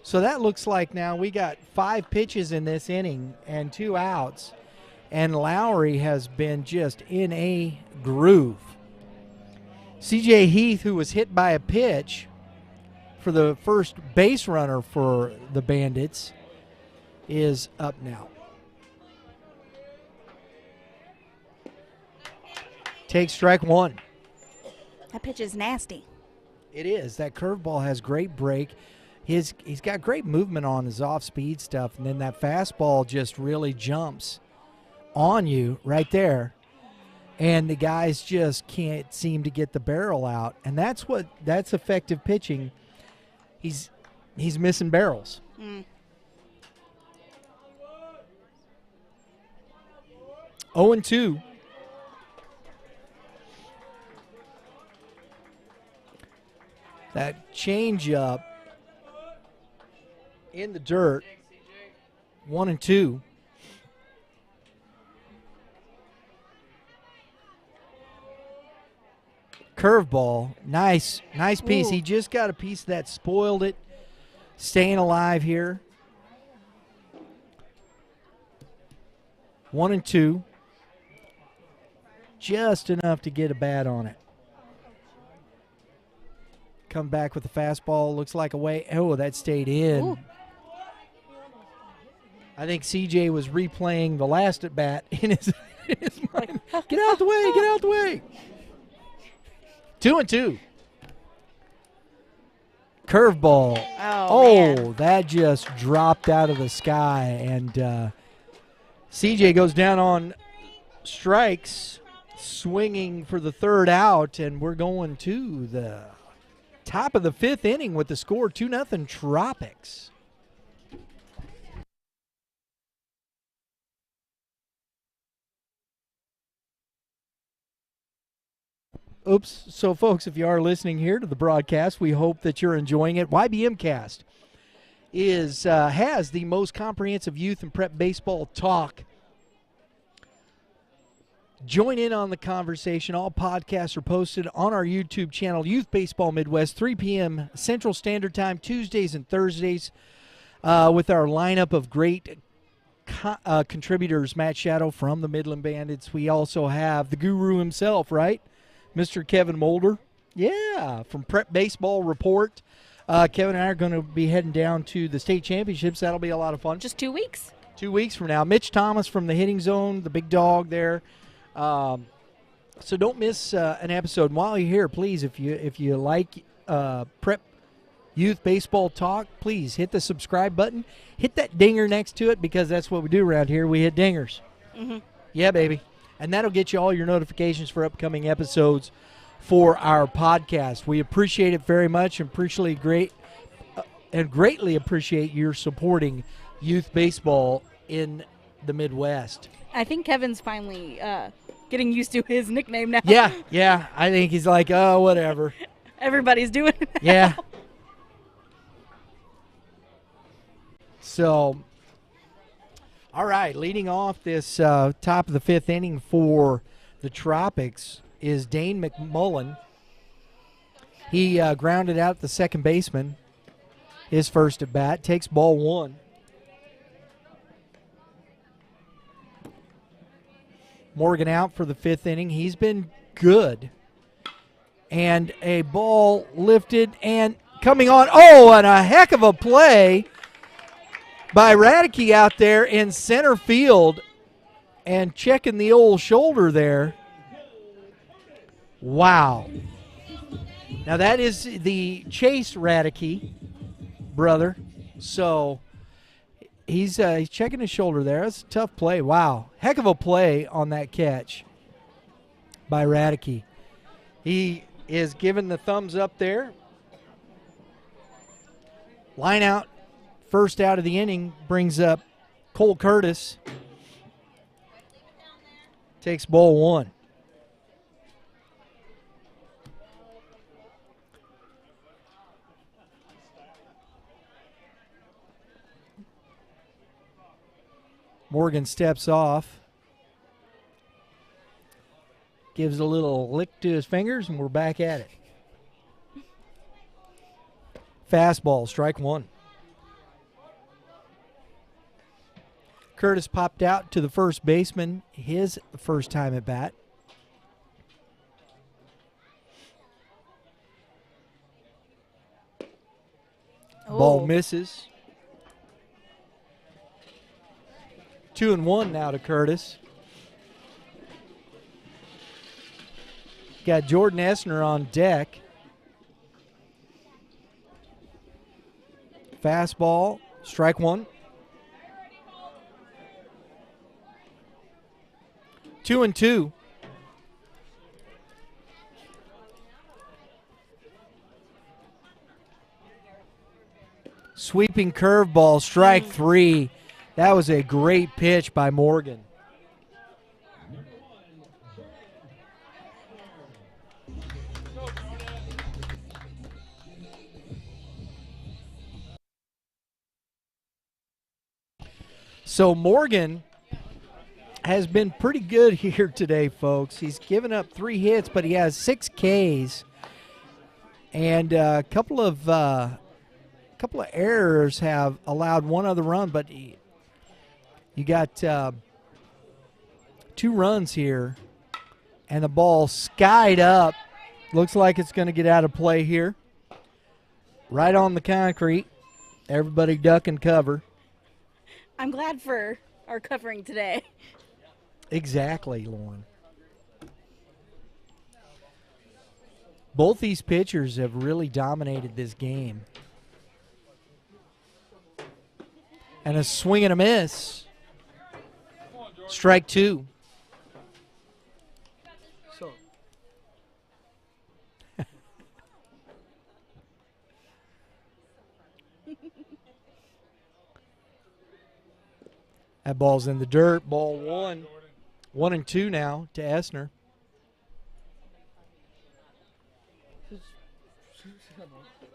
So that looks like now we got 5 pitches in this inning and 2 outs. and Lowry has been just in a groove. C.J. Heath, who was hit by a pitch for the first base runner for the Bandits, is up now. Take strike one. That pitch is nasty. It is. That curveball has great break. He's got great movement on his off-speed stuff, and then that fastball just really jumps on you right there, and the guys just can't seem to get the barrel out, and that's effective pitching. He's missing barrels. 0-2. That changeup in the dirt. 1-2. Curveball, nice piece. Ooh. He just got a piece that spoiled it. Staying alive here. 1-2. Just enough to get a bat on it. Come back with the fastball. Looks like a way. Oh, that stayed in. Ooh. I think CJ was replaying the last at bat in his mind. Get out the way. Get out the way. Oh, 2-2. Curveball. man. That just dropped out of the sky. And CJ goes down on strikes, swinging for the third out. And we're going to the top of the fifth inning with the score 2-0 Tropics. Oops. So, folks, if you are listening here to the broadcast, we hope that you're enjoying it. YBMcast has the most comprehensive youth and prep baseball talk. Join in on the conversation. All podcasts are posted on our YouTube channel, Youth Baseball Midwest, 3 p.m. Central Standard Time, Tuesdays and Thursdays, with our lineup of great contributors. Matt Shadow from the Midland Bandits. We also have the guru himself, right? Mr. Kevin Moulder. Yeah, from Prep Baseball Report. Kevin and I are going to be heading down to the state championships. That'll be a lot of fun. Just 2 weeks. 2 weeks from now. Mitch Thomas from the Hitting Zone, the big dog there. So don't miss an episode. And while you're here, please, if you like Prep Youth Baseball Talk, please hit the subscribe button. Hit that dinger next to it, because that's what we do around here. We hit dingers. Mm-hmm. Yeah, baby. And that'll get you all your notifications for upcoming episodes for our podcast. We appreciate it very much and greatly appreciate your supporting youth baseball in the Midwest. I think Kevin's finally getting used to his nickname now. Yeah. I think he's like, oh, whatever. Everybody's doing it now. Yeah. So, all right, leading off this top of the fifth inning for the Tropics is Dane McMullen. He grounded out the second baseman, his first at bat, takes ball one. Morgan out for the fifth inning. He's been good. And a ball lifted and coming on. Oh, and a heck of a play by Radke out there in center field and checking the old shoulder there. Wow. Now that is the Chase Radke brother. So he's checking his shoulder there. That's a tough play. Wow. Heck of a play on that catch by Radke. He is giving the thumbs up there. Line out. First out of the inning brings up Cole Curtis. Takes ball one. Morgan steps off. Gives a little lick to his fingers, and we're back at it. Fastball, strike one. Curtis popped out to the first baseman, his first time at bat. Ball misses. 2-1 now to Curtis. Got Jordan Essner on deck. Fastball, strike one. 2-2. Sweeping curveball, strike three. That was a great pitch by Morgan. So Morgan has been pretty good here today, folks. He's given up 3 hits, but he has 6 Ks. And a couple of errors have allowed 1 other run, but you got 2 runs here, and the ball skied up. Looks like it's going to get out of play here. Right on the concrete. Everybody duck and cover. I'm glad for our covering today. Exactly, Lauren. Both these pitchers have really dominated this game. And a swing and a miss. Strike 2. So. That ball's in the dirt. Ball 1. 1-2 now to Essner.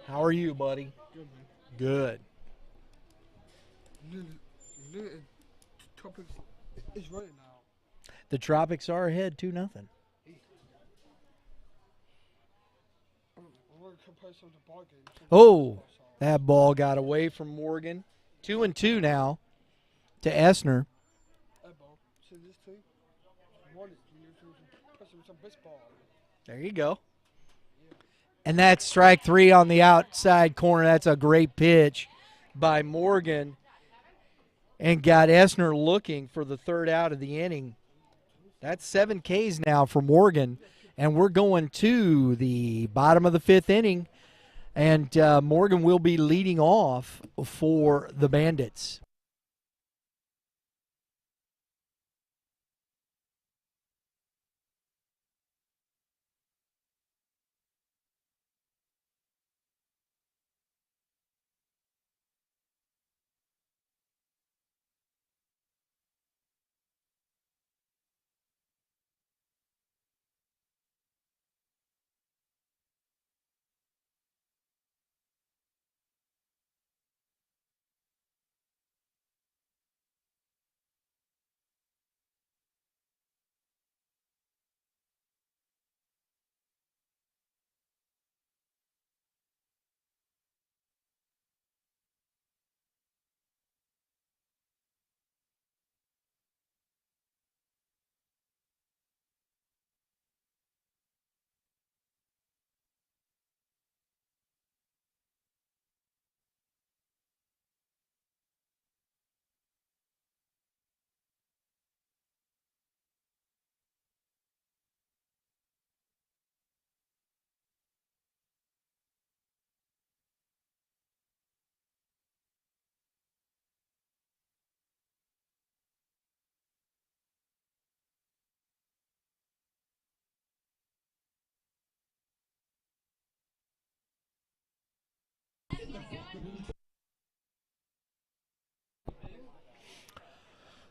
How are you, buddy? Good. Tropics is running now. The Tropics are ahead 2-0. I want to compare some of the ball games. Oh, that ball got away from Morgan. 2-2 now to Essner. That ball. See this thing? One is some baseball. There you go. And that's strike 3 on the outside corner. That's a great pitch by Morgan. And got Essner looking for the 3rd out of the inning. That's 7 Ks now for Morgan. And we're going to the bottom of the 5th inning. And Morgan will be leading off for the Bandits.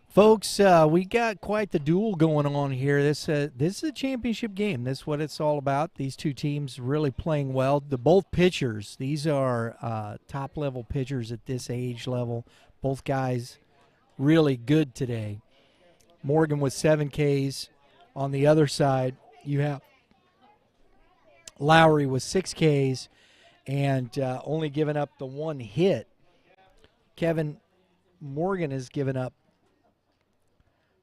Folks, we got quite the duel going on here. This is a championship game. This is what it's all about. These two teams really playing well. Both pitchers, these are top-level pitchers at this age level. Both guys really good today. Morgan with 7 Ks. On the other side, you have Lowry with 6 Ks and only giving up the 1 hit. Kevin Morgan has given up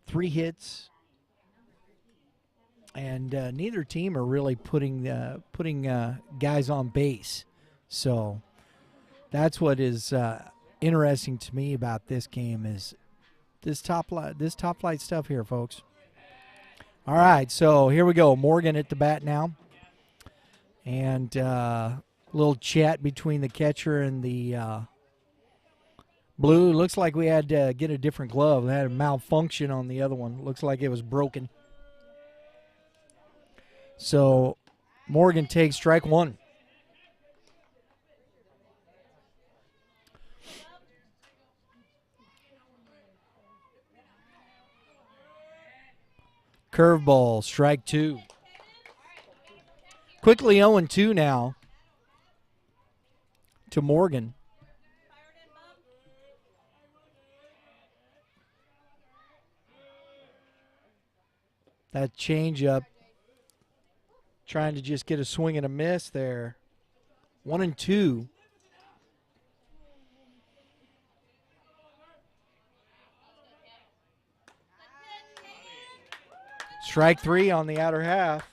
3 hits, and neither team are really putting guys on base. So that's what is interesting to me about this game is this top flight stuff here, folks. All right, so here we go. Morgan at the bat now, and little chat between the catcher and the blue. Looks like we had to get a different glove. They had a malfunction on the other one. Looks like it was broken. So Morgan takes strike 1. Curveball, strike 2. Quickly 0-2 now to Morgan. That changeup, trying to just get a swing and a miss there. 1-2. Strike 3 on the outer half.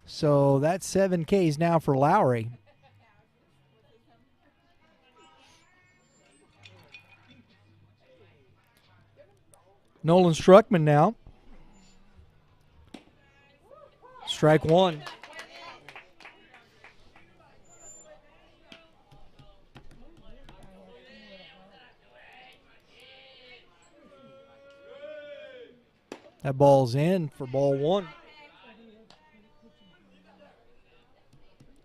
So that's 7 Ks now for Lowry. Nolan Struckman now. Strike 1. That ball's in for ball 1.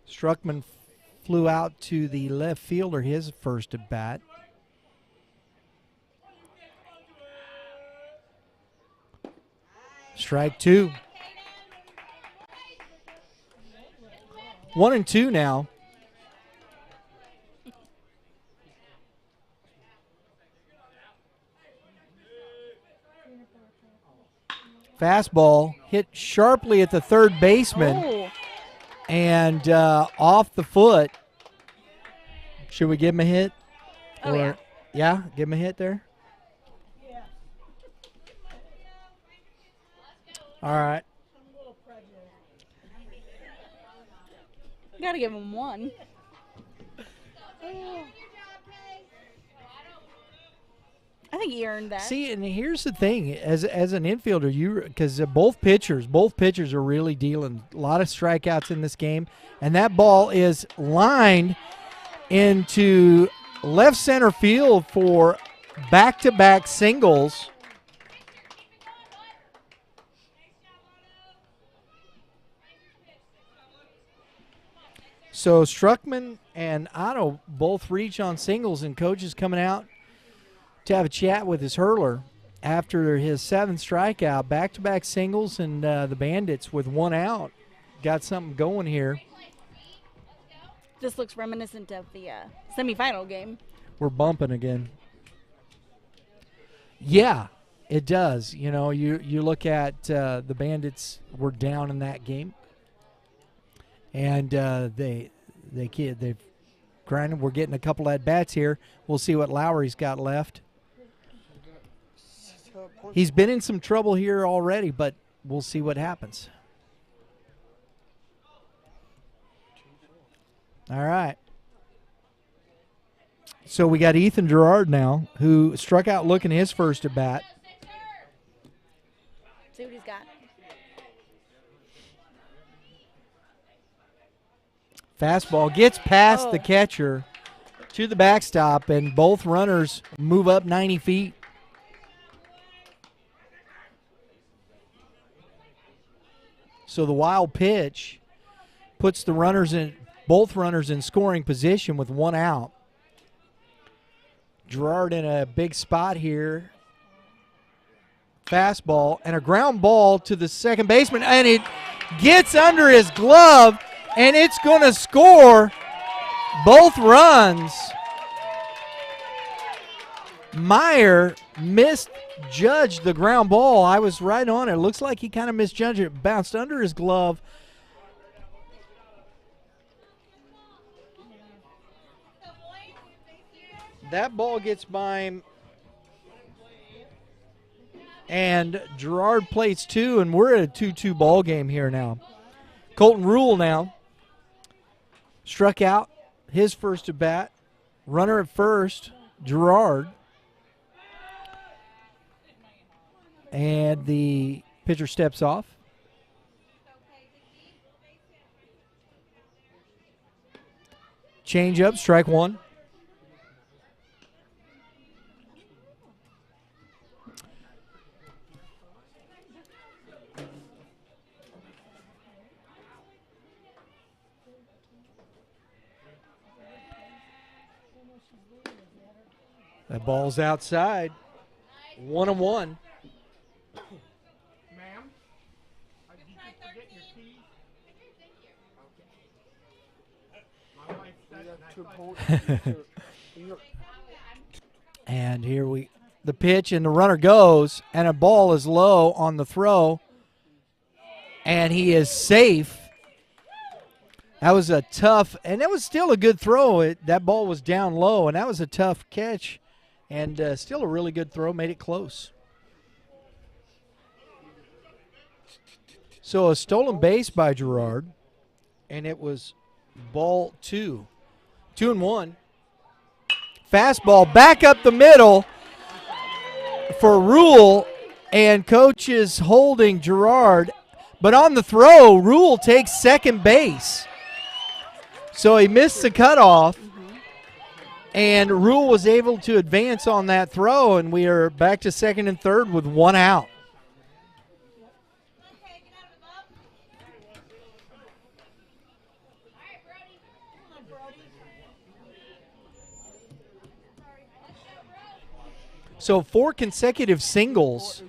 Struckman flew out to the left fielder, his first at bat. Strike 2. 1-2 now. Fastball hit sharply at the third baseman and off the foot. Should we give him a hit? Oh, yeah. Yeah, give him a hit there. All right. You gotta give him 1. I think he earned that. See, and here's the thing: as an infielder, because both pitchers are really dealing a lot of strikeouts in this game, and that ball is lined into left center field for back-to-back singles. So Struckman and Otto both reach on singles, and coach is coming out to have a chat with his hurler after his 7th strikeout. Back-to-back singles, and the Bandits with 1 out got something going here. This looks reminiscent of the semifinal game. We're bumping again. Yeah, it does. You know, you look at the Bandits were down in that game, and they've grinded. We're getting a couple at bats here. We'll see what Lowry's got left. He's been in some trouble here already, but we'll see what happens. All right. So we got Ethan Gerard now, who struck out looking his first at bat. See what he's got. Fastball gets past the catcher to the backstop, and both runners move up 90 feet. So the wild pitch puts the both runners in scoring position with 1 out. Gerard in a big spot here. Fastball and a ground ball to the second baseman, and it gets under his glove, and it's going to score both runs. Meyer misjudged the ground ball. I was right on it. Looks like he kind of misjudged it. Bounced under his glove. That ball gets by him. And Gerard plays 2, and we're at a 2-2 ball game here now. Colton Rule now struck out his first at bat. Runner at first, Gerard. And the pitcher steps off. Change up, strike 1. That ball's outside. 1-1. And here the pitch, and the runner goes, and a ball is low on the throw, and he is safe. That was a tough, and that was still a good throw. That ball was down low, and that was a tough catch, and still a really good throw, made it close. So a stolen base by Gerard, and it was ball 2. 2-1. Fastball back up the middle for Rule, and coach is holding Gerard. But on the throw, Rule takes second base. So he missed the cutoff, and Rule was able to advance on that throw, and we are back to second and third with 1 out. So 4 consecutive singles,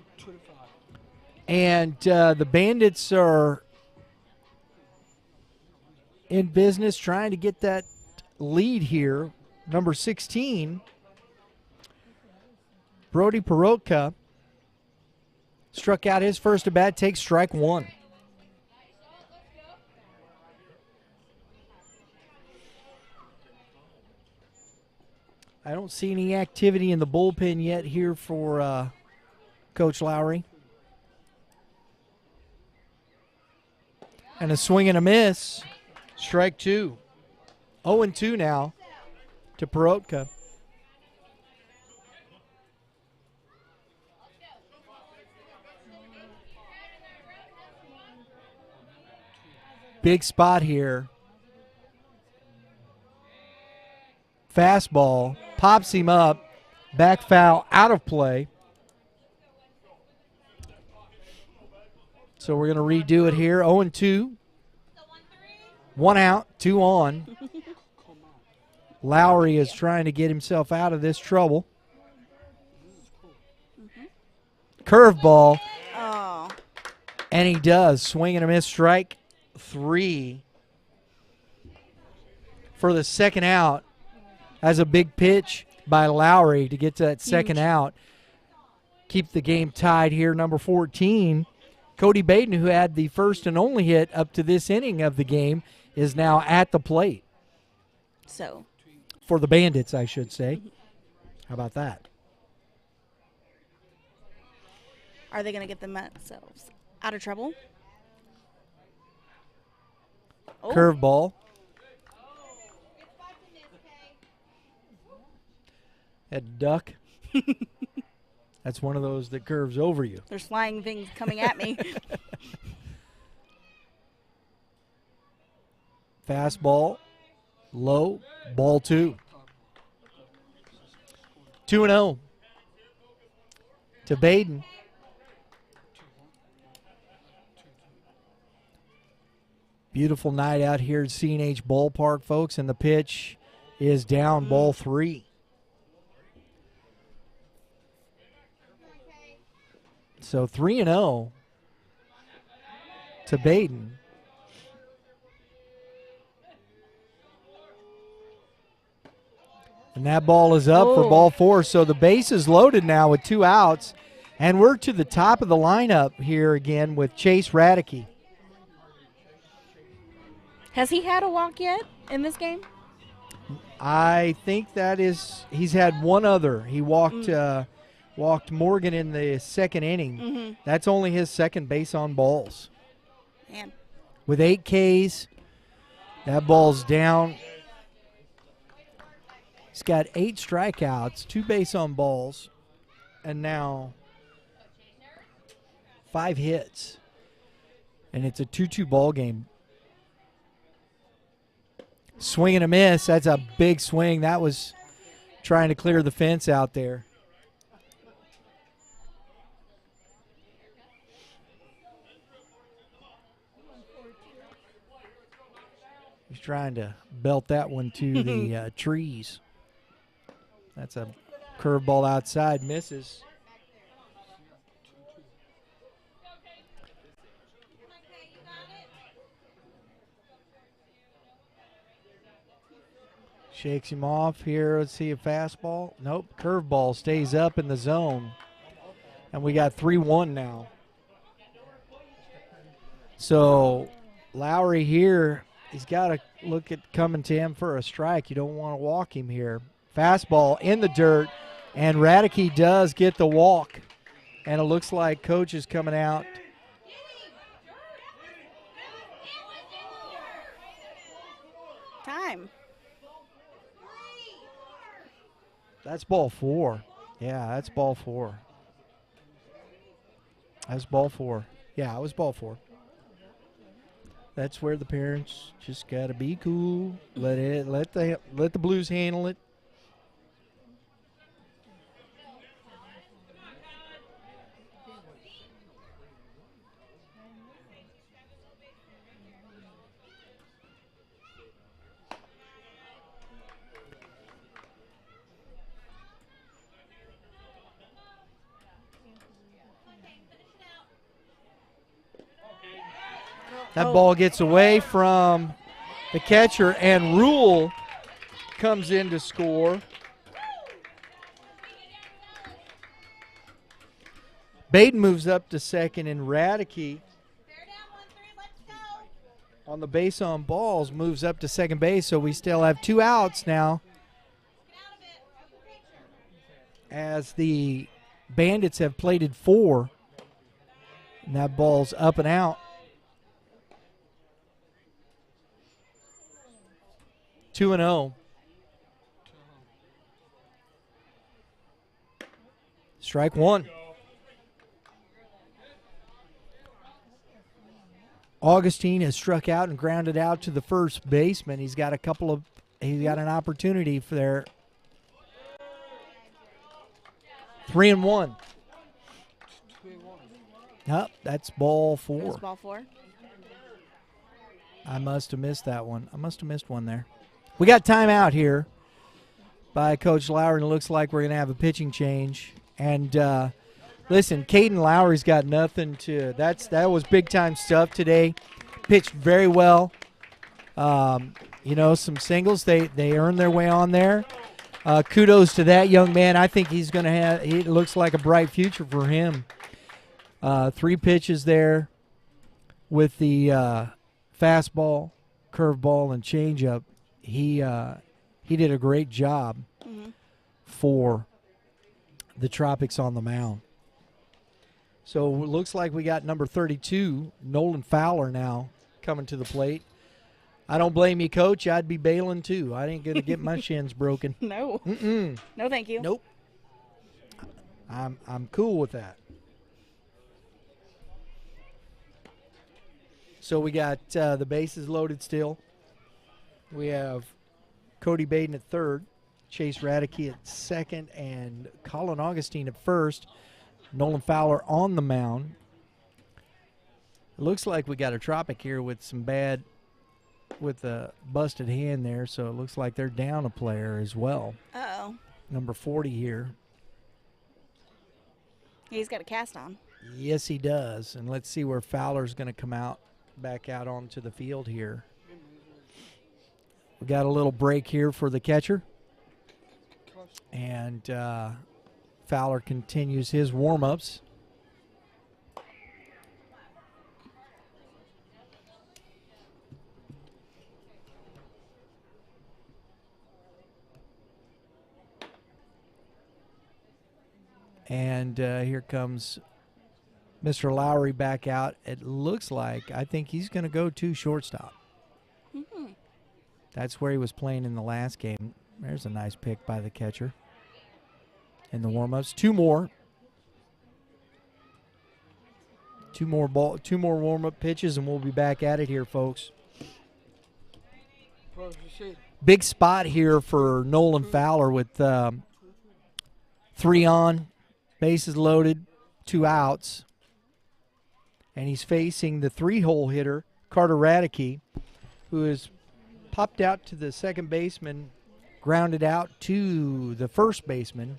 and the Bandits are in business trying to get that lead here. Number 16, Brody Perotka, struck out his first at bat, takes strike 1. I don't see any activity in the bullpen yet here for Coach Lowry. And a swing and a miss. Strike 2. 0-2 now to Perotka. Big spot here. Fastball, pops him up, back foul, out of play. So we're going to redo it here. 0-2. 1 out, 2 on. Lowry is trying to get himself out of this trouble. Curveball. Oh. And he does. Swing and a miss, strike 3. For the second out. As a big pitch by Lowry to get to that second out. Keep the game tied here. Number 14, Cody Baden, who had the first and only hit up to this inning of the game, is now at the plate. So. For the Bandits, I should say. How about that? Are they going to get themselves out of trouble? Oh. Curveball. That duck. That's one of those that curves over you. There's flying things coming at me. Fastball, low, ball 2. 2-0 to Baden. Beautiful night out here at C&H Ballpark, folks, and the pitch is down, ball 3. So 3-0 to Baden. And that ball is up for ball 4. So the base is loaded now with 2 outs. And we're to the top of the lineup here again with Chase Radicke. Has he had a walk yet in this game? I think that is, he's had one other. He walked Morgan in the second inning. That's only his second base on balls. Man. With 8 Ks, that ball's down. He's got 8 strikeouts, 2 base on balls, and now 5 hits. And it's a 2-2 ball game. Swing and a miss. That's a big swing. That was trying to clear the fence out there. He's trying to belt that one to the trees. That's a curveball outside. Misses. Shakes him off here. Let's see a fastball. Nope. Curveball stays up in the zone. And we got 3-1 now. So Lowry here, he's got to look at coming to him for a strike. You don't want to walk him here. Fastball in the dirt, and Radke does get the walk. And it looks like coach is coming out. Time. That's ball 4. Yeah, that's ball 4. That's ball 4. Yeah, it was ball 4. That's where the parents just gotta be cool. Let the Blues handle it. That ball gets away from the catcher, and Rule comes in to score. Baden moves up to second, and Radke on the base on balls moves up to second base, so we still have 2 outs now as the Bandits have plated 4, and that ball's up and out. 2-0. Strike 1. Augustine has struck out and grounded out to the first baseman. He's got an opportunity for there. 3-1. Nope, that's ball 4. That's ball 4. I must have missed that one. I must have missed one there. We got timeout here by Coach Lowry, and it looks like we're going to have a pitching change. And listen, Caden Lowry's got nothing to. That was big time stuff today. Pitched very well. Some singles. They earned their way on there. Kudos to that young man. I think he's going to have. It looks like a bright future for him. 3 pitches there with the fastball, curveball, and changeup. He did a great job for the Tropics on the mound. So it looks like we got number 32, Nolan Fowler, now coming to the plate. I don't blame you, Coach. I'd be bailing too. I ain't going to get my shins broken. No. Mm-mm. No, thank you. Nope. I'm cool with that. So we got the bases loaded still. We have Cody Baden at third, Chase Radke at second, and Colin Augustine at first. Nolan Fowler on the mound. It looks like we got a Tropic here with a busted hand there, so it looks like they're down a player as well. Uh-oh. Number 40 here. He's got a cast on. Yes, he does. And let's see where Fowler's going to come back out onto the field here. We got a little break here for the catcher. And Fowler continues his warm-ups. And here comes Mr. Lowry back out. It looks like, I think he's going to go to shortstop. Mm-hmm. That's where he was playing in the last game. There's a nice pick by the catcher in the warm-ups. Two more warm-up pitches, and we'll be back at it here, folks. Big spot here for Nolan Fowler with 3 on, bases loaded, 2 outs. And he's facing the 3-hole hitter, Carter Radicke, who has popped out to the second baseman, grounded out to the first baseman.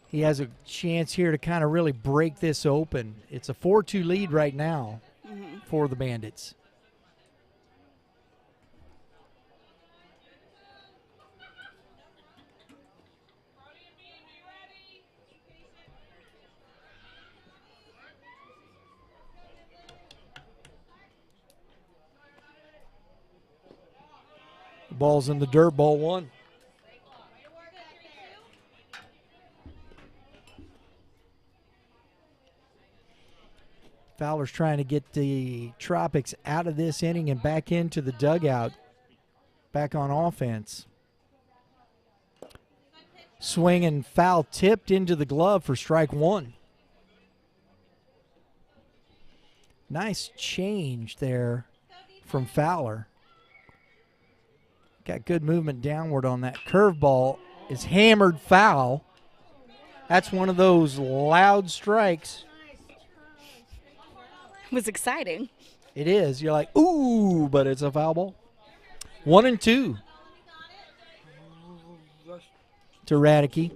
He has a chance here to kind of really break this open. It's a 4-2 lead right now for the Bandits. Ball's in the dirt, ball 1. Fowler's trying to get the Tropics out of this inning and back into the dugout, back on offense. Swing and foul tipped into the glove for strike 1. Nice change there from Fowler. Got good movement downward on that. Curveball is hammered foul. That's one of those loud strikes. It was exciting. It is. You're like, ooh, but it's a foul ball. 1-2 to Radicke.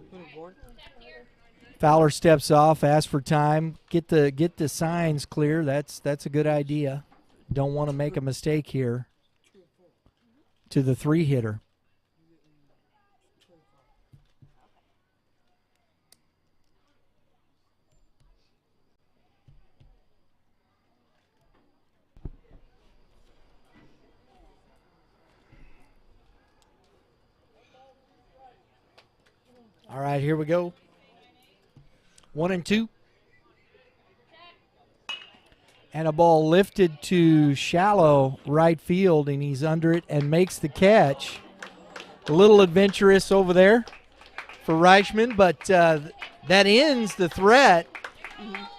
Fowler steps off, asks for time. Get the signs clear. That's a good idea. Don't want to make a mistake here. To the 3-hitter. All right, here we go. 1-2. And a ball lifted to shallow right field, and he's under it and makes the catch. A little adventurous over there for Reichman, but that ends the threat.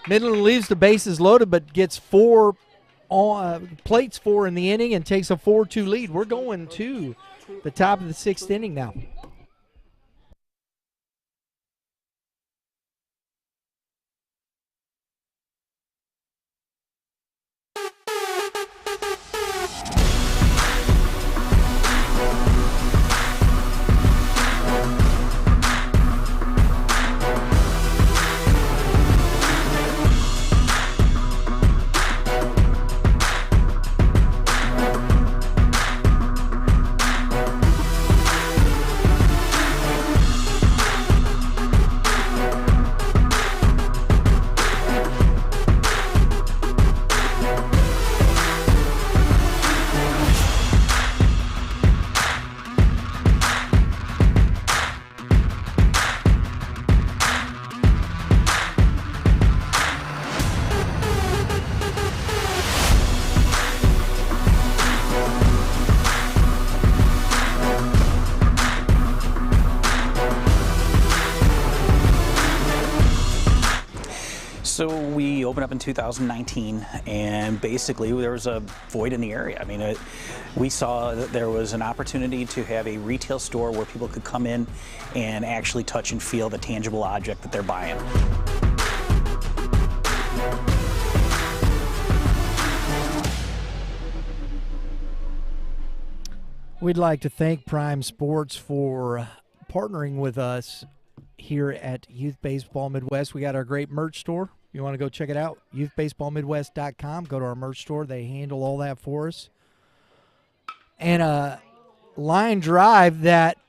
Midland leaves the bases loaded, but gets plates 4 in the inning and takes a 4-2 lead. We're going to the top of the 6th inning now. So we opened up in 2019, and basically there was a void in the area. I mean, we saw that there was an opportunity to have a retail store where people could come in and actually touch and feel the tangible object that they're buying. We'd like to thank Prime Sports for partnering with us here at Youth Baseball Midwest. We got our great merch store. You want to go check it out? youthbaseballmidwest.com. Go to our merch store. They handle all that for us. And a line drive that,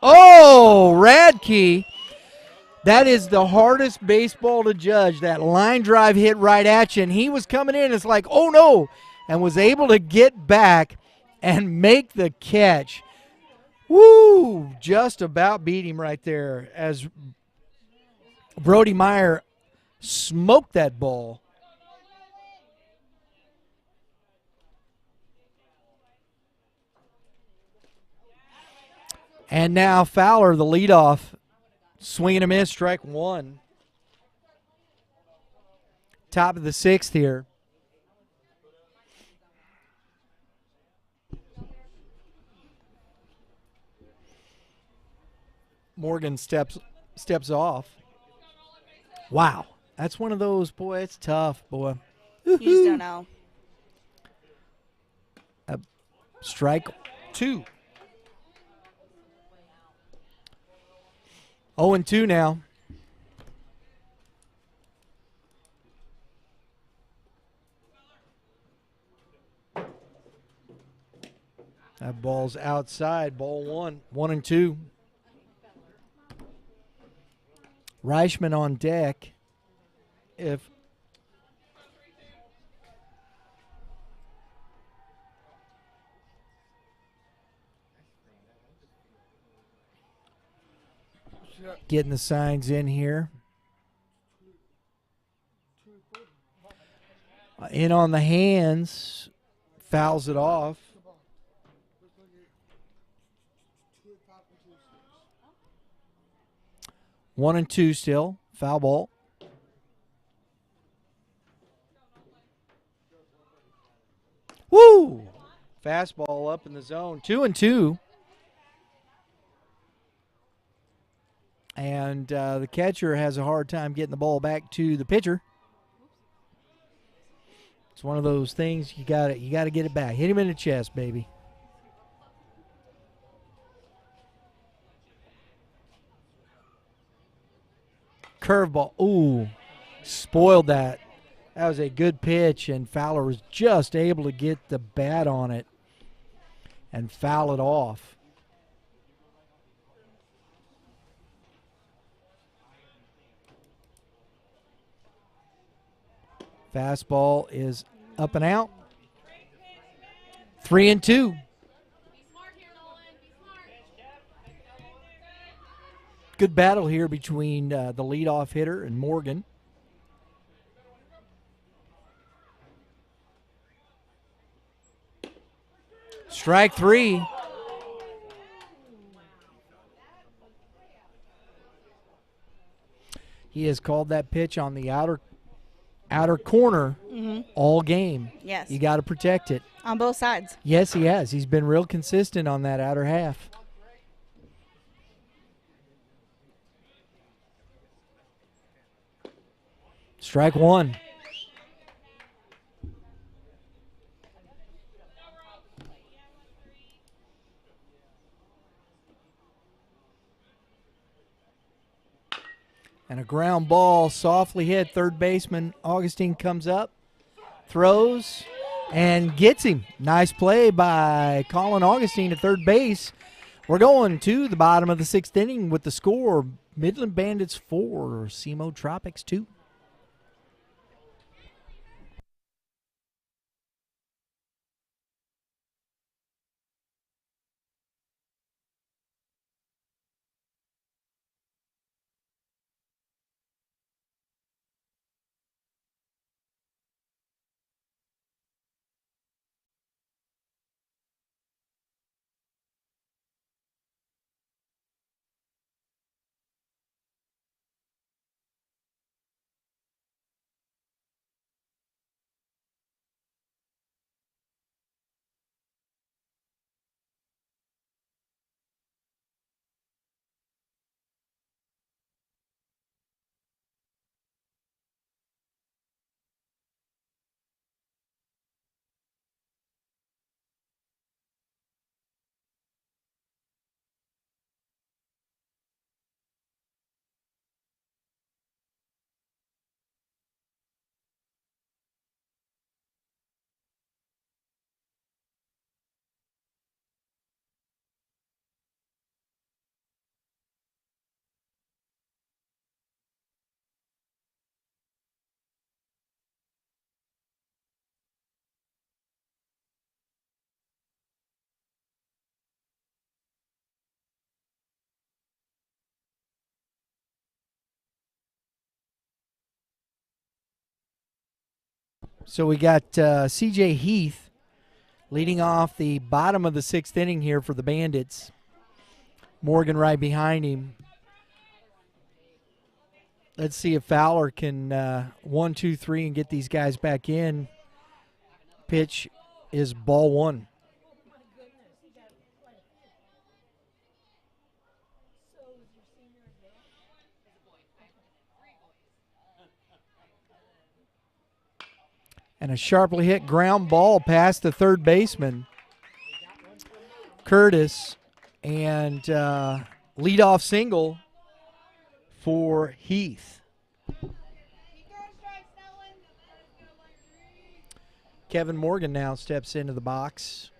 Radke. That is the hardest baseball to judge. That line drive hit right at you. And he was coming in. It's like, oh, no. And was able to get back and make the catch. Woo! Just about beat him right there as Brody Meyer smoked that ball. And now Fowler, the leadoff, swing and a miss, strike one. Top of the sixth here. Morgan steps off. Wow. That's one of those, boy, it's tough, boy. You just don't know. Strike two. 0-2 now. That ball's outside. Ball one. 1-2. Reichman on deck. If getting the signs in here. In on the hands. Fouls it off. One and two still. Foul ball. Woo! Fastball up in the zone. 2-2. And the catcher has a hard time getting the ball back to the pitcher. It's one of those things you got to get it back. Hit him in the chest, baby. Curveball. Ooh, spoiled that. That was a good pitch, and Fowler was just able to get the bat on it and foul it off. Fastball is up and out. 3-2. Good battle here between the leadoff hitter and Morgan. Strike three. He has called that pitch on the outer corner all game. Yes. You got to protect it. On both sides. Yes, he has. He's been real consistent on that outer half. Strike one. And a ground ball softly hit. Third baseman Augustine comes up, throws, and gets him. Nice play by Colin Augustine at third base. We're going to the bottom of the sixth inning with the score. Midland Bandits 4, SEMO Tropics 2. So we got C.J. Heath leading off the bottom of the 6th inning here for the Bandits. Morgan right behind him. Let's see if Fowler can 1, 2, 3 and get these guys back in. Pitch is ball 1. And a sharply hit ground ball past the third baseman, Curtis, and leadoff single for Heath. Kevin Morgan now steps into the box.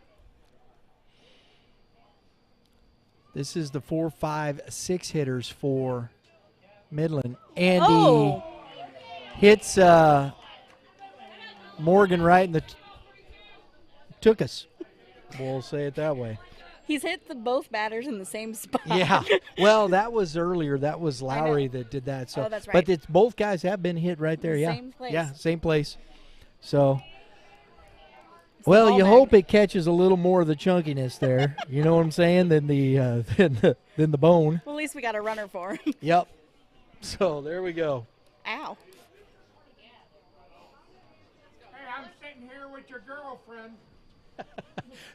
This is the 4, 5, 6 hitters for Midland. And he hits Morgan right in the took us. We'll say it that way. He's hit both batters in the same spot. Yeah. Well, that was earlier. That was Lowry that did that. So, that's right. But it's, both guys have been hit right there. Yeah. Same place. Yeah, same place. So, well, you hope it catches a little more of the chunkiness there. You know what I'm saying? Than the bone. Well, at least we got a runner for him. Yep. So there we go. Ow. Hey, I'm sitting here with your girlfriend.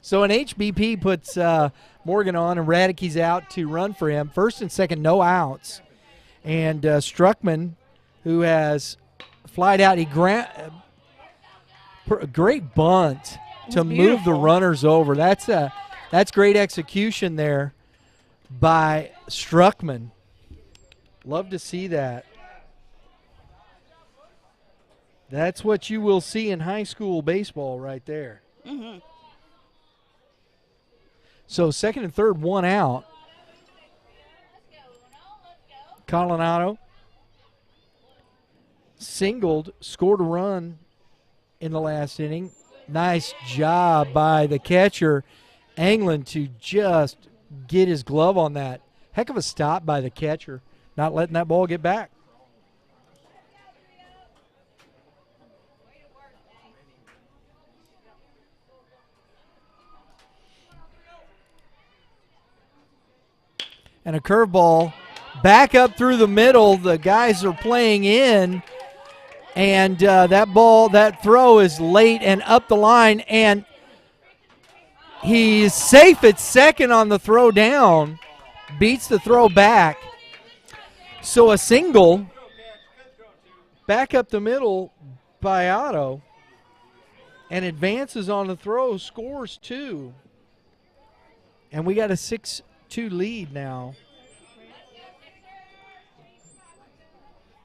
So an HBP puts Morgan on, and Radicke's out to run for him. First and second, no outs. And Struckman, who has flied out, a great bunt to move the runners over. That's great execution there by Struckman. Love to see that. That's what you will see in high school baseball right there. Mm-hmm. So second and third, 1 out. Coronado singled, scored a run in the last inning. Nice job by the catcher, Anglin, to just get his glove on that. Heck of a stop by the catcher, not letting that ball get back. And a curveball back up through the middle. The guys are playing in. And that throw is late and up the line. And he's safe at second on the throw down. Beats the throw back. So a single back up the middle by Otto. And advances on the throw, scores 2. And we got a 6-2 lead now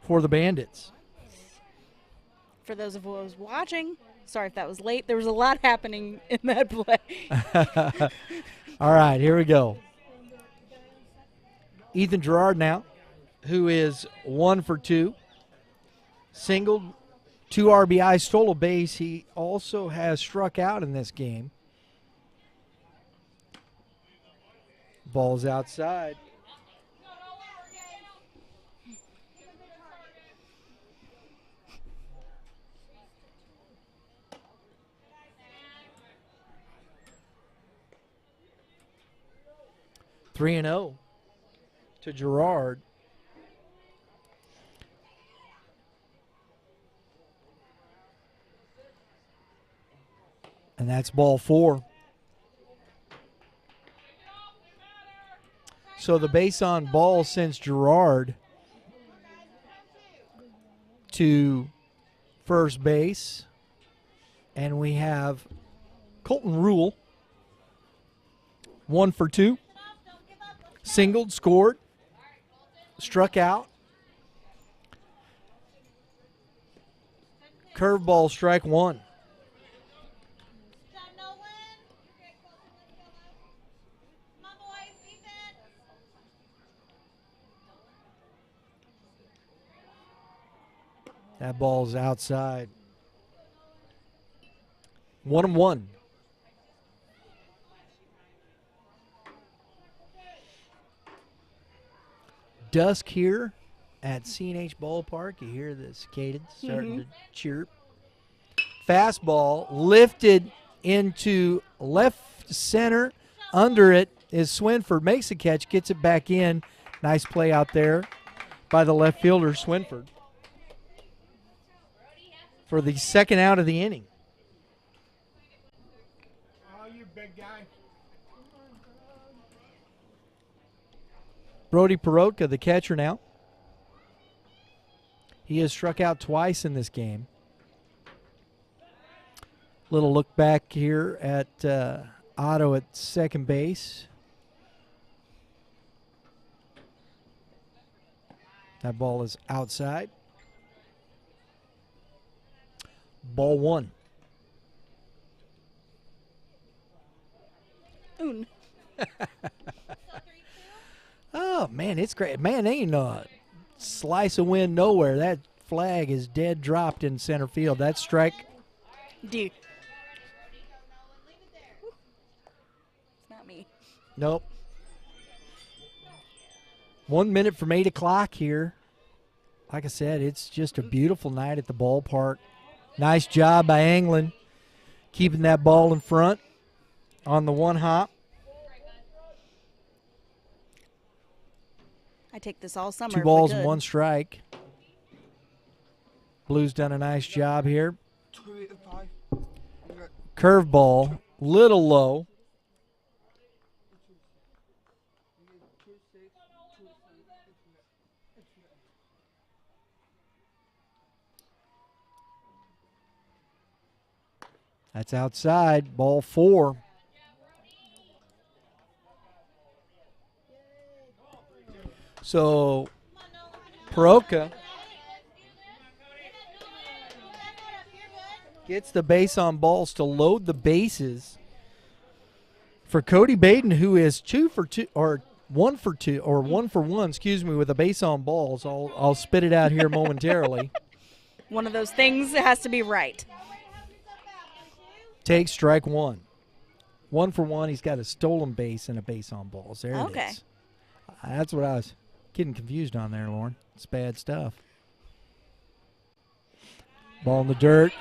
for the Bandits. For those of us watching, sorry if that was late. There was a lot happening in that play. All right, here we go. Ethan Gerard now, who is 1 for 2. Singled, 2 RBI, stole a base. He also has struck out in this game. Ball's outside. Three and 0 to Gerard. And that's ball 4. So the base on ball sends Gerard to first base. And we have Colton Rule, 1 for 2. Singled, scored, struck out. Curveball, strike 1. That ball's outside. 1-1. Dusk here at C&H Ballpark. You hear the cicadas starting to chirp. Fastball lifted into left center. Under it is Swinford. Makes a catch, gets it back in. Nice play out there by the left fielder, Swinford, for the second out of the inning. Oh, you big guy. Brody Perotka, the catcher now. He has struck out twice in this game. Little look back here at Otto at second base. That ball is outside. Ball one. Oon. Oh, man, it's great. Man, ain't no slice of wind nowhere. That flag is dead dropped in center field. That's strike. D. It's not me. Nope. 1 minute from 8 o'clock here. Like I said, it's just a beautiful night at the ballpark. Nice job by Anglin keeping that ball in front on the one hop. I take this all summer. 2 balls and 1 strike. Blues done a nice job here. 285. Curveball, little low. That's outside, ball 4. So, Perotka gets the base on balls to load the bases for Cody Baden, who is 2 for 2 or 1 for 2 or 1 for 1, excuse me, with a base on balls. I'll spit it out here momentarily. One of those things that has to be right. Take strike 1. 1 for 1. He's got a stolen base and a base on balls. There it is. That's what I was getting confused on there, Lauren. It's bad stuff. Ball in the dirt.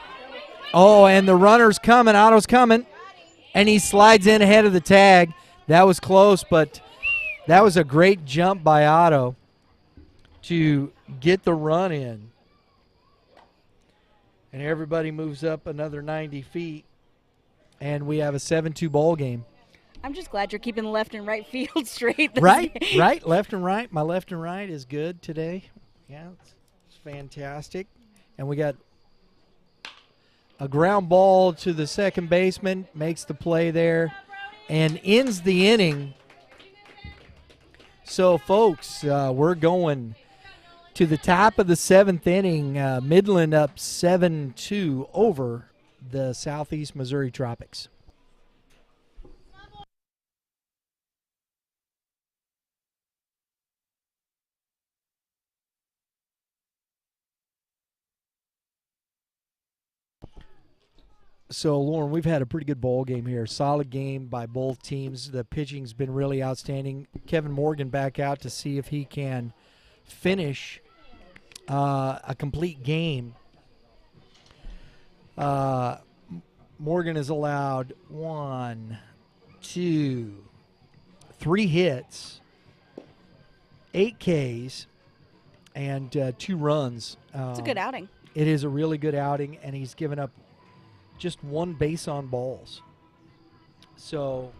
Oh, and the runner's coming. Otto's coming. And he slides in ahead of the tag. That was close, but that was a great jump by Otto to get the run in. And everybody moves up another 90 feet. And we have a 7-2 ball game. I'm just glad you're keeping left and right field straight. Right, right, left and right. My left and right is good today. Yeah, it's fantastic. And we got a ground ball to the second baseman, makes the play there, and ends the inning. So, folks, we're going to the top of the 7th inning. Midland up 7-2 over the Southeast Missouri Tropics. So, Lauren, we've had a pretty good ball game here. Solid game by both teams. The pitching's been really outstanding. Kevin Morgan back out to see if he can finish a complete game. Morgan has allowed 1, 2, 3 hits, 8 Ks, and 2 runs. It's a good outing. It is a really good outing, and he's given up just 1 base on balls. So,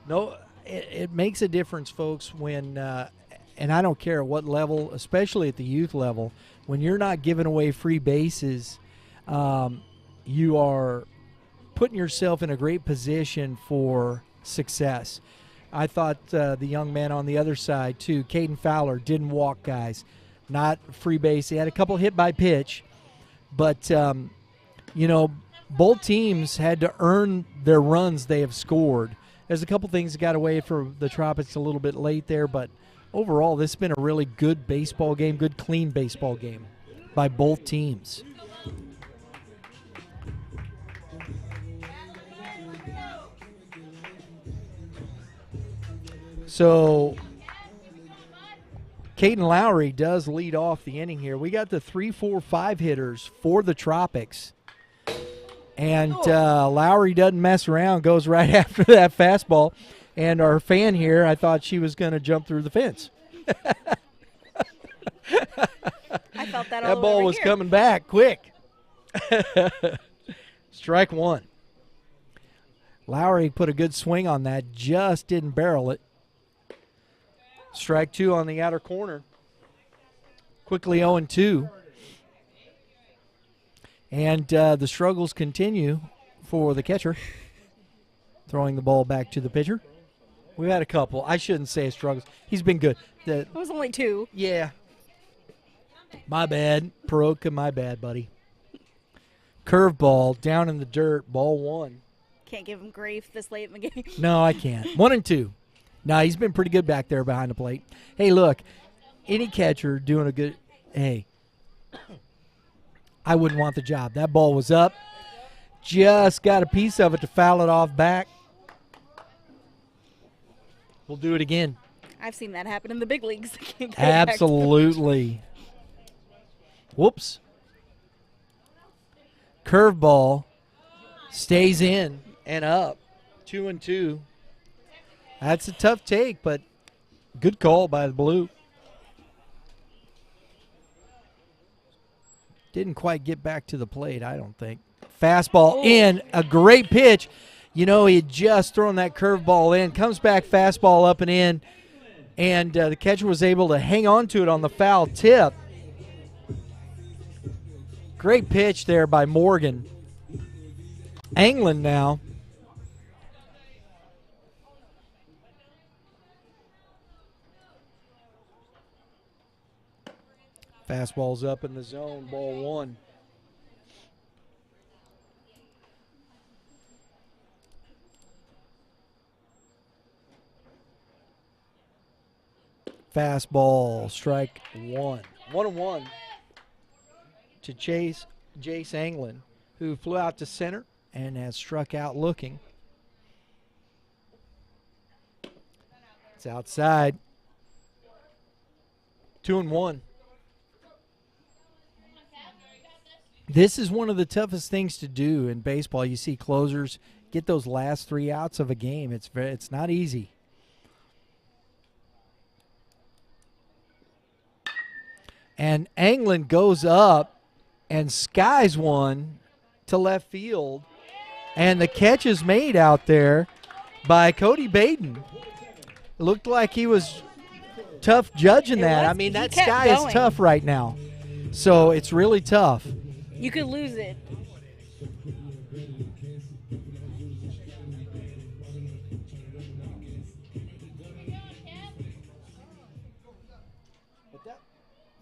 no, it makes a difference, folks, when, and I don't care at what level, especially at the youth level, when you're not giving away free bases, you are putting yourself in a great position for success. I thought the young man on the other side, too, Caden Fowler, didn't walk guys. Not free base. He had a couple hit by pitch, but, you know, both teams had to earn their runs they have scored. There's a couple things that got away for the Tropics a little bit late there, but overall this has been a really good baseball game, good clean baseball game by both teams. So Caden Lowry does lead off the inning here. We got the 3-4-5 hitters for the Tropics. And Lowry doesn't mess around, goes right after that fastball. And our fan here, I thought she was going to jump through the fence. I felt that all That ball over was here. coming back quick. Strike one. Lowry put a good swing on that, just didn't barrel it. Strike two on the outer corner. Quickly 0-2. And the struggles continue for the catcher. Throwing the ball back to the pitcher. We've had a couple. I shouldn't say struggles. He's been good. It was only 2. Yeah. My bad. Paroka, my bad, buddy. Curveball down in the dirt. Ball 1. Can't give him grief this late in the game. No, I can't. 1-2. No, he's been pretty good back there behind the plate. Hey, look, any catcher doing a good – hey, I wouldn't want the job. That ball was up. Just got a piece of it to foul it off back. We'll do it again. I've seen that happen in the big leagues. Can't get it back to the- Absolutely. Whoops. Curveball stays in and up. 2-2. That's a tough take, but good call by the Blue. Didn't quite get back to the plate, I don't think. Fastball in, a great pitch. You know, he had just thrown that curveball in. Comes back, fastball up and in. And the catcher was able to hang on to it on the foul tip. Great pitch there by Morgan. Anglin now. Fastball's up in the zone, ball 1. Fastball, strike 1. 1-1 to Jace Anglin, who flew out to center and has struck out looking. It's outside. 2-1. This is one of the toughest things to do in baseball. You see closers get those last 3 outs of a game. It's not easy. And Anglin goes up and skies one to left field. And the catch is made out there by Cody Baden. It looked like he was tough judging that. I mean, that sky is tough right now. So it's really tough. You could lose it.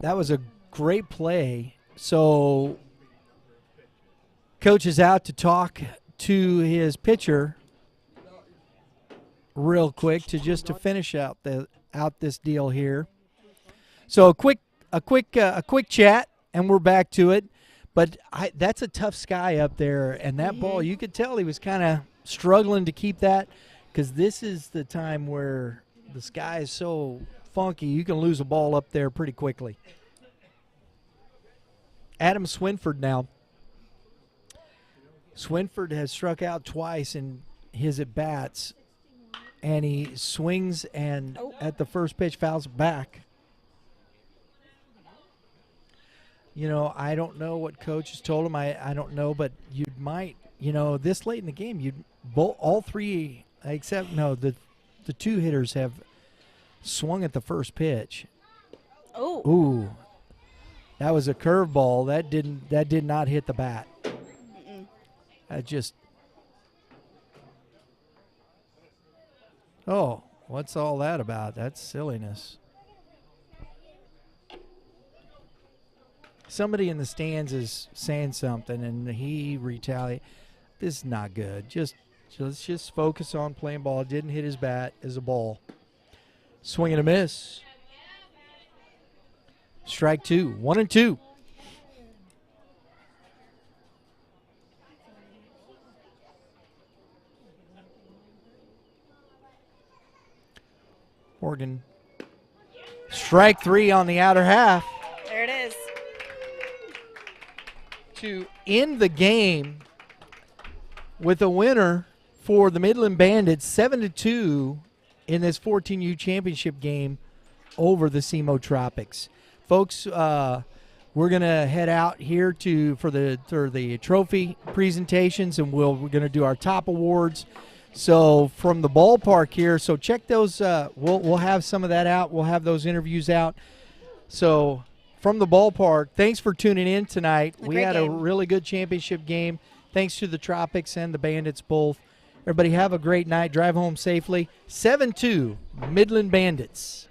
That was a great play. So coach is out to talk to his pitcher real quick to finish out this deal here. So a quick chat and we're back to it. But that's a tough sky up there, and that ball, you could tell he was kind of struggling to keep that, because this is the time where the sky is so funky, you can lose a ball up there pretty quickly. Adam Swinford now. Swinford has struck out twice in his at-bats, and he swings and at the first pitch fouls it back. You know, I don't know what coach has told him. I don't know, but you might, this late in the game, all three, except the 2 hitters have swung at the first pitch. Oh. Ooh. That was a curveball. That did not hit the bat. That just. Oh, what's all that about? That's silliness. Somebody in the stands is saying something, and he retaliates. This is not good. Let's just focus on playing ball. It didn't hit his bat as a ball. Swing and a miss. Strike 2. 1-2. Morgan. Strike 3 on the outer half. There it is. To end the game with a winner for the Midland Bandits, 7-2 in this 14U championship game over the SEMO Tropics. Folks, we're going to head out here for the trophy presentations, and we're going to do our top awards. So from the ballpark here, so check those. We'll have some of that out. We'll have those interviews out. So from the ballpark, thanks for tuning in tonight. We had a really good championship game. Thanks to the Tropics and the Bandits both. Everybody have a great night. Drive home safely. 7-2 Midland Bandits.